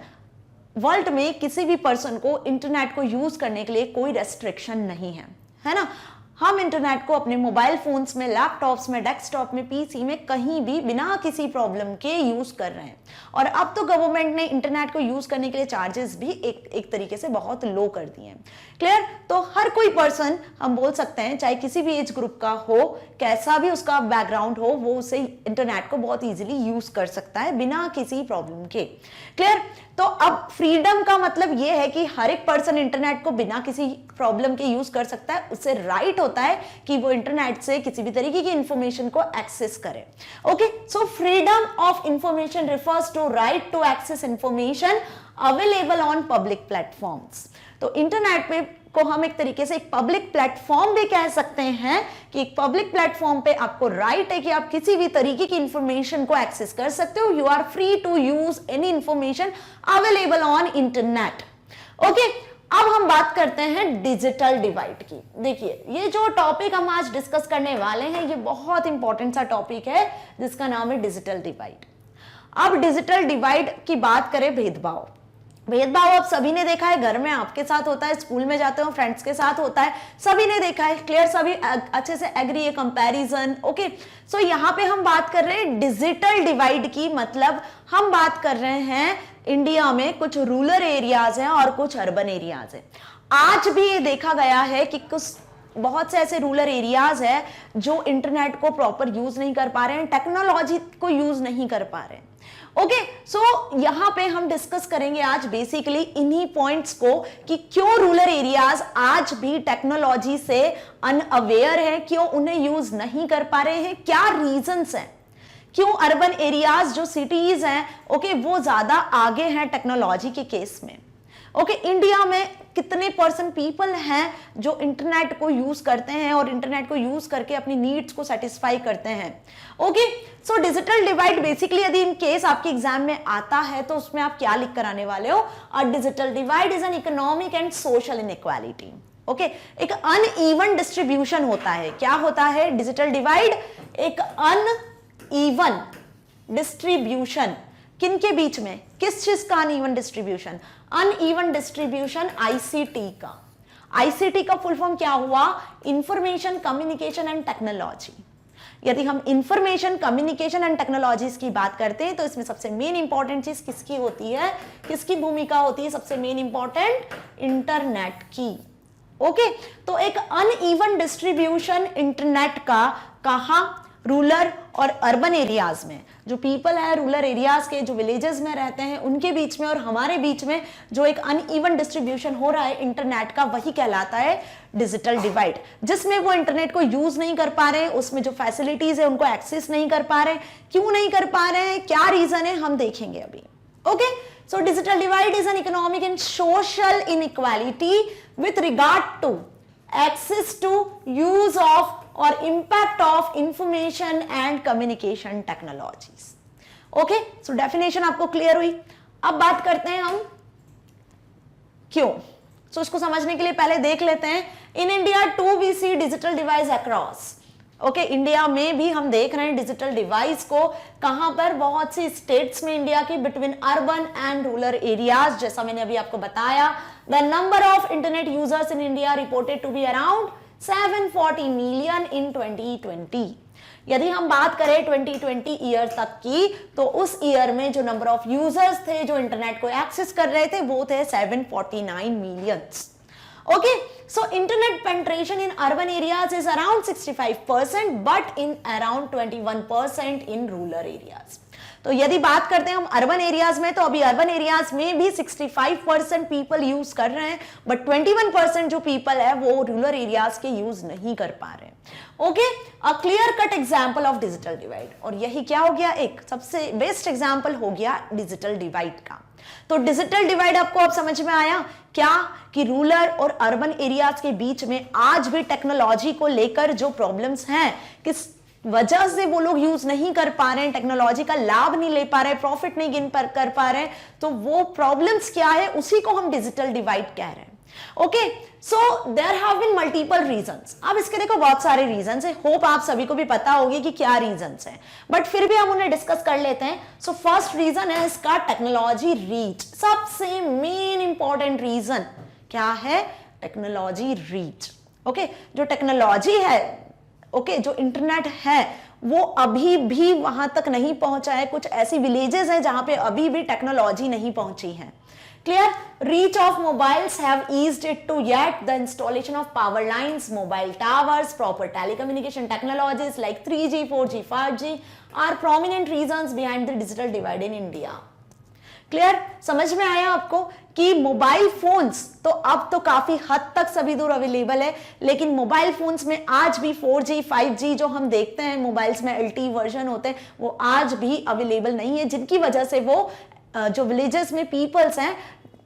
वर्ल्ड में किसी भी पर्सन को इंटरनेट को यूज करने के लिए कोई रेस्ट्रिक्शन नहीं है ना। हम इंटरनेट को अपने मोबाइल फोन्स में, लैपटॉप्स में, डेस्कटॉप में, पीसी में कहीं भी बिना किसी प्रॉब्लम के यूज कर रहे हैं। और अब तो गवर्नमेंट ने इंटरनेट को यूज करने के लिए चार्जेस भी एक तरीके से बहुत लो कर दिए हैं। क्लियर? तो हर कोई पर्सन हम बोल सकते हैं, चाहे किसी भी एज ग्रुप का हो, कैसा भी उसका बैकग्राउंड हो, वो उसे इंटरनेट को बहुत इजीली यूज कर सकता है बिना किसी प्रॉब्लम के। क्लियर? तो अब फ्रीडम का मतलब यह है कि हर एक पर्सन इंटरनेट को बिना किसी प्रॉब्लम के यूज कर सकता है। उससे राइट होता है कि वो इंटरनेट से किसी भी तरीके की इंफॉर्मेशन को एक्सेस करे। Okay, so freedom of information refers to right to access information available on public platforms. तो इंटरनेट पे को हम एक तरीके से एक पब्लिक प्लेटफॉर्म भी कह सकते हैं, कि एक पब्लिक प्लेटफॉर्म पे आपको राइट है कि आप किसी भी तरीके की इंफॉर्मेशन को एक्सेस कर सकते हो। You are free to use any information available on internet. Okay, अब हम बात करते हैं डिजिटल डिवाइड की। देखिए, ये जो टॉपिक हम आज डिस्कस करने वाले हैं, ये बहुत इंपॉर्टेंट सा टॉपिक है जिसका नाम है डिजिटल डिवाइड। अब डिजिटल डिवाइड की बात करें, भेदभाव आप सभी ने देखा है, घर में आपके साथ होता है, स्कूल में जाते हो फ्रेंड्स के साथ होता है, सभी ने देखा है। क्लियर? सभी अच्छे से एग्री है, कंपैरिजन। ओके, सो यहाँ पे हम बात कर रहे हैं डिजिटल डिवाइड की, मतलब हम बात कर रहे हैं इंडिया में कुछ रूरल एरियाज हैं और कुछ अर्बन एरियाज हैं। आज भी ये देखा गया है कि कुछ बहुत से ऐसे रूरल एरियाज है जो इंटरनेट को प्रॉपर यूज नहीं कर पा रहे हैं, टेक्नोलॉजी को यूज नहीं कर पा रहे हैं। ओके, सो यहां पे हम डिस्कस करेंगे आज बेसिकली इन्हीं पॉइंट्स को, कि क्यों रूरल एरियाज आज भी टेक्नोलॉजी से अनअवेयर है, क्यों उन्हें यूज नहीं कर पा रहे हैं, क्या रीजंस हैं, क्यों अर्बन एरियाज जो सिटीज हैं, ओके, वो ज्यादा आगे हैं टेक्नोलॉजी के केस में। ओके, इंडिया में कितने परसेंट पीपल हैं जो इंटरनेट को यूज करते हैं और इंटरनेट को यूज करके अपनी नीड्स को सेटिस्फाई करते हैं। Okay, so digital divide basically यदि इन केस आपके एग्जाम में आता है तो उसमें आप क्या लिख कर आने वाले हो? A digital divide is an economic and social inequality. Okay, एक अनइवन डिस्ट्रीब्यूशन होता है। क्या होता है डिजिटल डिवाइड? एक अनइवन डिस्ट्रीब्यूशन। किनके बीच में? किस चीज का uneven distribution? Uneven distribution ICT का। आईसीटी का फुल फॉर्म क्या हुआ? Information communication and technology. यदि हम इंफॉर्मेशन कम्युनिकेशन एंड टेक्नोलॉजीज की बात करते हैं तो इसमें सबसे मेन इंपॉर्टेंट चीज किसकी होती है, किसकी भूमिका होती है? सबसे मेन इंपॉर्टेंट इंटरनेट की। ओके, तो एक अनइवन डिस्ट्रीब्यूशन इंटरनेट का कहां? रूरल और अर्बन एरियाज में। जो पीपल है रूरल एरियाज के, जो विलेजेस में रहते हैं, उनके बीच में और हमारे बीच में जो एक अनइवन डिस्ट्रीब्यूशन हो रहा है इंटरनेट का, वही कहलाता है डिजिटल डिवाइड। जिसमें वो इंटरनेट को यूज नहीं कर पा रहे हैं, उसमें जो फैसिलिटीज है उनको एक्सेस नहीं कर पा रहे हैं। क्यों नहीं कर पा रहे हैं, क्या रीजन है, हम देखेंगे अभी। Okay, so digital divide is an economic and social inequality with regard to access to use of or impact of information and communication technologies. Okay, so definition आपको क्लियर हुई। अब बात करते हैं हम क्यों। so इसको समझने के लिए पहले देख लेते हैं in India to we see digital device across. Okay, India में भी हम देख रहे हैं डिजिटल डिवाइस को कहां पर? बहुत सी स्टेट्स में इंडिया की, between urban and rural areas. जैसा मैंने अभी आपको बताया, the number of internet users in India reported to be around 740 million in 2020। यदि हम बात करें 2020 ईयर तक की, तो उस ईयर में जो नंबर ऑफ यूजर्स थे जो इंटरनेट को एक्सेस कर रहे थे वो थे 749 millions. Okay, so internet penetration in urban areas is around 65% but in around 21% in rural areas. तो यदि बात करते हैं हम अर्बन एरियाज में, तो अभी अर्बन एरियाज में भी 65% पीपल यूज कर रहे हैं, बट 21% जो पीपल है वो रूरल एरियाज के यूज नहीं कर पा रहे हैं। Okay, a clear cut example of digital divide, और यही क्या हो गया, एक सबसे बेस्ट एग्जांपल हो गया डिजिटल डिवाइड का। तो डिजिटल डिवाइड आपको अब समझ में आया क्या, कि रूरल और अर्बन एरियाज के बीच में आज भी टेक्नोलॉजी को लेकर जो प्रॉब्लम्स हैं, किस वजह से वो लोग यूज नहीं कर पा रहे हैं, टेक्नोलॉजी का लाभ नहीं ले पा रहे हैं, प्रॉफिट नहीं गिन कर पा रहे हैं, तो वो प्रॉब्लम्स क्या है, उसी को हम डिजिटल डिवाइड कह रहे हैं। Okay, so there have been multiple reasons. अब इसके देखो बहुत सारे रीजंस है, होप आप सभी को भी पता होगी कि क्या रीजंस हैं, बट फिर भी हम उन्हें डिस्कस कर लेते हैं। सो फर्स्ट रीजन है इसका टेक्नोलॉजी रीच। सबसे मेन इंपॉर्टेंट रीजन क्या है, टेक्नोलॉजी रीच। ओके, जो टेक्नोलॉजी है, ओके, जो इंटरनेट है वो अभी भी वहां तक नहीं पहुंचा है। कुछ ऐसी विलेजेस हैं जहां पे अभी भी टेक्नोलॉजी नहीं पहुंची है। Clear, reach of mobiles have eased it to yet the installation of power lines, mobile towers, proper telecommunication technologies like 3G, 4G, 5G are prominent reasons behind the digital divide in India. Clear, समझ में आया आपको कि मोबाइल फोन्स तो अब तो काफी हद तक सभी दूर अवेलेबल है, लेकिन मोबाइल फोन्स में आज भी 4G, 5G जो हम देखते हैं मोबाइल्स में LTE वर्जन होते हैं, वो आज भी अवेलेबल नहीं है, जिनकी वजह से वो जो विलेजेस में पीपल्स हैं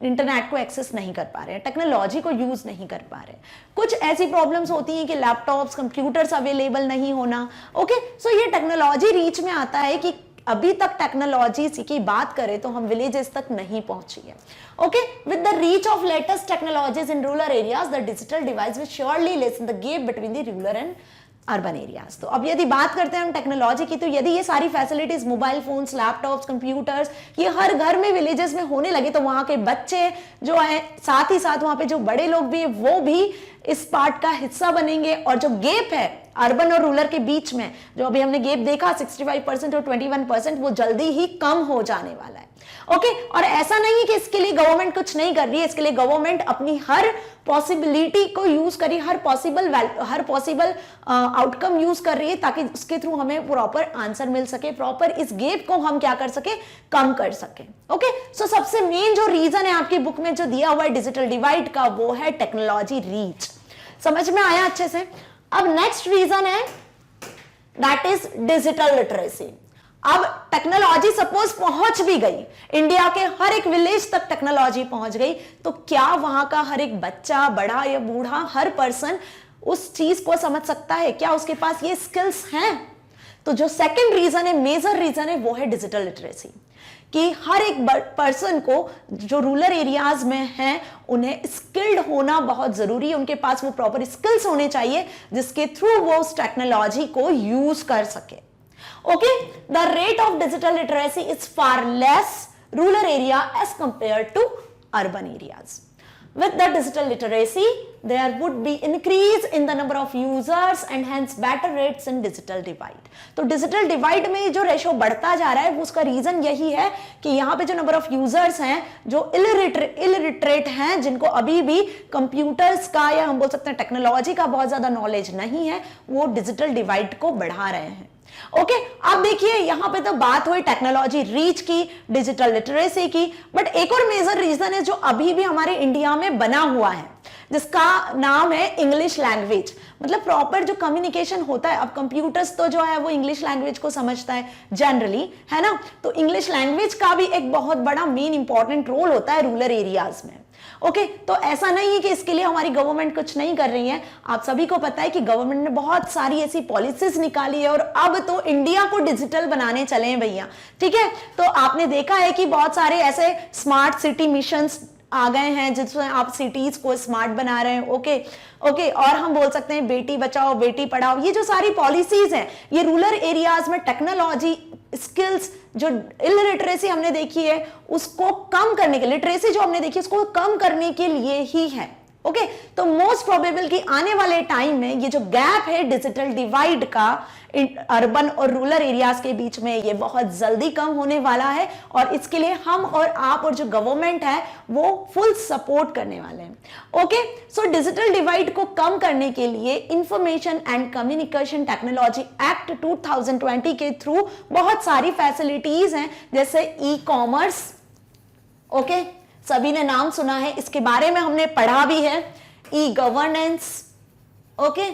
इंटरनेट को एक्सेस नहीं कर पा रहे हैं, टेक्नोलॉजी को यूज नहीं कर पा रहे। कुछ ऐसी प्रॉब्लम्स होती हैं कि लैपटॉप्स, कंप्यूटर्स अवेलेबल नहीं होना। ओके, सो ये टेक्नोलॉजी रीच में आता है कि अभी तक टेक्नोलॉजी की बात करें तो हम विलेजेस तक नहीं पहुंची है। Okay, with the reach of latest technologies in rural areas the digital device will surely lesson the gap between the rural and urban areas. तो अब यदि बात करते हैं हम टेक्नोलॉजी की, तो यदि ये सारी facilities mobile phones, laptops, computers ये हर घर में विलेजेस में होने लगे, तो वहां के बच्चे जो है, साथ ही साथ वहां पे जो बड़े लोग भी वो भी इस पार्ट का हिस्सा बनेंगे, और जो गैप है अर्बन और रूरल के बीच में, जो अभी हमने गैप देखा 65% और 21%, वो जल्दी ही कम हो जाने वाला है। ओके, और ऐसा नहीं कि इसके लिए गवर्नमेंट कुछ नहीं कर रही है, इसके लिए गवर्नमेंट अपनी हर पॉसिबिलिटी को यूज करी, हर पॉसिबल आउटकम यूज कर रही है, ताकि उसके थ्रू हमें प्रॉपर आंसर मिल सके, प्रॉपर इस गैप को हम क्या कर सके, कम कर सके। ओके, सो सबसे मेन जो रीजन है आपकी बुक में जो दिया हुआ है डिजिटल डिवाइड का, वो है टेक्नोलॉजी रीच। समझ में आया अच्छे से? अब नेक्स्ट रीजन है दैट इज डिजिटल लिटरेसी। अब टेक्नोलॉजी सपोज पहुंच भी गई, इंडिया के हर एक विलेज तक टेक्नोलॉजी पहुंच गई, तो क्या वहां का हर एक बच्चा, बड़ा या बूढ़ा, हर पर्सन उस चीज को समझ सकता है? क्या उसके पास ये स्किल्स हैं? तो जो सेकंड रीजन है, मेजर रीजन है, वो है डिजिटल लिटरेसी, कि हर एक पर्सन को जो रूरल एरियाज में हैं उन्हें स्किल्ड होना बहुत जरूरी है, उनके पास वो प्रॉपर स्किल्स होने चाहिए जिसके थ्रू वो उस टेक्नोलॉजी को यूज कर सके। Okay, the rate of digital literacy is far less rural area as compared to urban areas. With the digital literacy, there would be increase in the number of users and hence better rates in digital divide. तो digital divide में जो रेशो बढ़ता जा रहा है वो उसका रीजन यही है कि यहाँ पे जो नंबर ऑफ यूजर्स हैं जो इलिटरेट हैं, जिनको अभी भी कंप्यूटर्स का या हम बोल सकते हैं टेक्नोलॉजी का बहुत ज्यादा नॉलेज नहीं है, वो डिजिटल डिवाइड को बढ़ा रहे हैं। ओके, अब देखिए यहां पे तो बात हुई टेक्नोलॉजी रीच की, डिजिटल लिटरेसी की, बट एक और मेजर रीजन है जो अभी भी हमारे इंडिया में बना हुआ है, जिसका नाम है इंग्लिश लैंग्वेज। मतलब प्रॉपर जो कम्युनिकेशन होता है, अब कंप्यूटर्स तो जो है वो इंग्लिश लैंग्वेज को समझता है जनरली, है ना, तो इंग्लिश लैंग्वेज का भी एक बहुत बड़ा मेन इंपॉर्टेंट रोल होता है रूरल एरियाज में। ओके, तो ऐसा नहीं है कि इसके लिए हमारी गवर्नमेंट कुछ नहीं कर रही है। आप सभी को पता है कि गवर्नमेंट ने बहुत सारी ऐसी पॉलिसीज निकाली है और अब तो इंडिया को डिजिटल बनाने चले हैं भैया, ठीक है। तो आपने देखा है कि बहुत सारे ऐसे स्मार्ट सिटी मिशंस आ गए हैं जिसमें आप सिटीज को स्मार्ट बना रहे हैं। ओके, और हम बोल सकते हैं बेटी बचाओ बेटी पढ़ाओ, ये जो सारी पॉलिसीज हैं ये रूरल एरियाज में टेक्नोलॉजी स्किल्स, जो इलिटरेसी हमने देखी है उसको कम करने के, लिटरेसी जो हमने देखी उसको कम करने के लिए ही है। ओके तो मोस्ट प्रोबेबल कि आने वाले टाइम में ये जो गैप है डिजिटल डिवाइड का अर्बन और रूरल एरियाज के बीच में, ये बहुत जल्दी कम होने वाला है और इसके लिए हम और आप और जो गवर्नमेंट है वो फुल सपोर्ट करने वाले हैं। ओके सो डिजिटल डिवाइड को कम करने के लिए information and communication technology act 2020 के थ्रू बहुत सारी फैसिलिटीज हैं, जैसे ई कॉमर्स। ओके सभी ने नाम सुना है, इसके बारे में हमने पढ़ा भी है। E governance, okay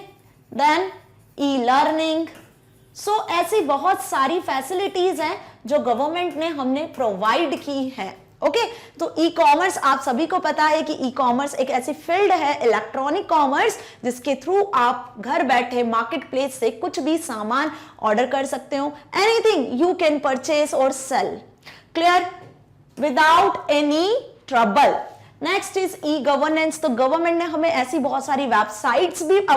then e learning. So ऐसी बहुत सारी फैसिलिटीज हैं जो गवर्नमेंट ने हमने प्रोवाइड की है। ओके तो ई कॉमर्स, आप सभी को पता है कि ई कॉमर्स एक ऐसी फील्ड है, इलेक्ट्रॉनिक कॉमर्स, जिसके थ्रू आप घर बैठे मार्केट प्लेस से कुछ भी सामान ऑर्डर कर सकते हो। एनीथिंग यू कैन परचेज और sell, clear, without any trouble. Next is e governance. तो गवर्नमेंट ने हमें ऐसी बहुत सारी वेबसाइट्स भी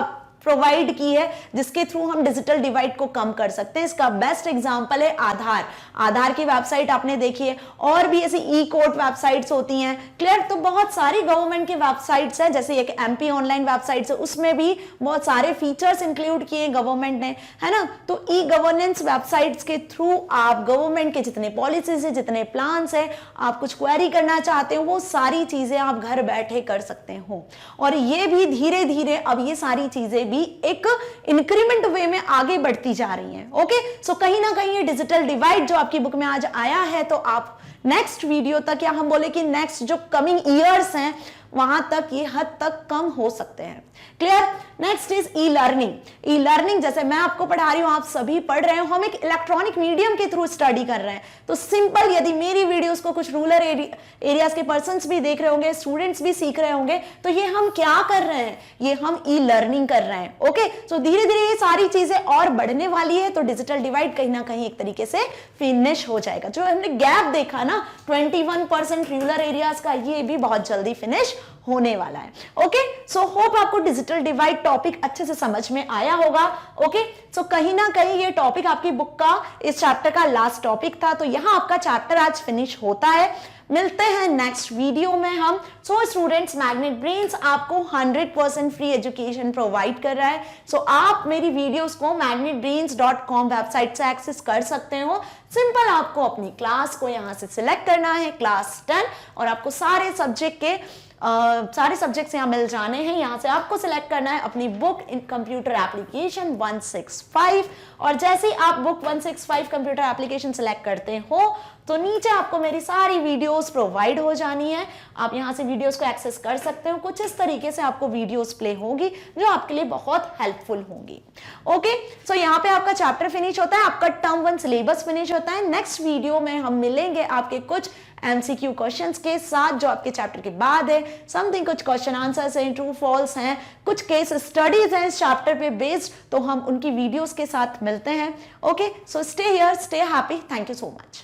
प्रोवाइड की है जिसके थ्रू हम डिजिटल डिवाइड को कम कर सकते हैं। इसका बेस्ट एग्जांपल है आधार। आधार की वेबसाइट आपने देखी है, और भी ऐसी ई कोर्ट वेबसाइट्स होती हैं, क्लियर। तो बहुत सारी गवर्नमेंट की वेबसाइट्स हैं, जैसे एक एमपी ऑनलाइन वेबसाइट्स है, उसमें भी बहुत सारे फीचर्स इंक्लूड किए गवर्नमेंट ने, है ना। तो ई गवर्नेंस वेबसाइट्स के थ्रू आप गवर्नमेंट के जितने पॉलिसीज है, जितने प्लान्स है, आप कुछ क्वेरी करना चाहते हो, वो सारी चीजें आप घर बैठे कर सकते हो। और ये भी धीरे धीरे अब ये सारी चीजें भी एक इंक्रीमेंट वे में आगे बढ़ती जा रही हैं। ओके सो कहीं ना कहीं ये डिजिटल डिवाइड जो आपकी बुक में आज आया है, तो आप नेक्स्ट वीडियो तक, या हम बोले कि नेक्स्ट जो कमिंग ईयर्स हैं, वहां तक ये हद तक कम हो सकते हैं, clear. Next is e learning. E learning जैसे मैं आपको पढ़ा रही हूं, आप सभी पढ़ रहे हो, हम एक इलेक्ट्रॉनिक मीडियम के थ्रू स्टडी कर रहे हैं। तो सिंपल, यदि मेरी वीडियोस को कुछ रूरल एरियाज के पर्संस भी देख रहे होंगे, स्टूडेंट्स भी सीख रहे होंगे, तो ये हम क्या कर रहे हैं, ये हम ई लर्निंग कर रहे हैं। ओके सो धीरे धीरे ये सारी चीजें और बढ़ने वाली है, तो डिजिटल डिवाइड कहीं ना कहीं एक तरीके से फिनिश हो जाएगा। जो हमने गैप देखा ना 21% रूरल एरियाज का, ये भी बहुत जल्दी फिनिश होने वाला है। ओके सो होप आपको डिजिटल डिवाइड टॉपिक अच्छे से समझ में आया होगा। ओके सो कहीं ना कहीं ये टॉपिक आपकी बुक का इस चैप्टर का लास्ट टॉपिक था, तो यहां आपका चैप्टर आज फिनिश होता है। मिलते हैं नेक्स्ट वीडियो में हम। सो स्टूडेंट्स, मैग्नेट ब्रेन्स आपको 100% फ्री एजुकेशन प्रोवाइड कर रहा है। सो आप मेरी वीडियोस को magnetbrains.com वेबसाइट से एक्सेस कर सकते हो। सिंपल, आपको अपनी क्लास को यहां से सिलेक्ट करना है, क्लास 10, और आपको सारे सब्जेक्ट के सारे सब्जेक्ट्स यहाँ मिल जाने हैं। यहाँ से आपको सिलेक्ट करना है अपनी बुक इन कंप्यूटर एप्लीकेशन 165, और जैसे ही आप बुक 165 कंप्यूटर एप्लीकेशन सिलेक्ट करते हो, तो नीचे आपको मेरी सारी वीडियोस प्रोवाइड हो जानी है। आप यहाँ से वीडियोस को एक्सेस कर सकते हो। कुछ इस तरीके से आपको वीडियोस प्ले होगी जो आपके लिए बहुत हेल्पफुल होंगी। ओके सो यहाँ पे आपका चैप्टर फिनिश होता है, आपका टर्म 1 सिलेबस फिनिश होता है। नेक्स्ट वीडियो में हम मिलेंगे आपके कुछ MCQ क्वेश्चंस के साथ जो आपके चैप्टर के बाद है। समथिंग कुछ क्वेश्चन आंसर्स हैं, ट्रू फॉल्स हैं, कुछ केस स्टडीज हैं इस चैप्टर पे बेस्ड, तो हम उनकी वीडियोस के साथ मिलते हैं। Okay so stay here, stay happy, thank you so much.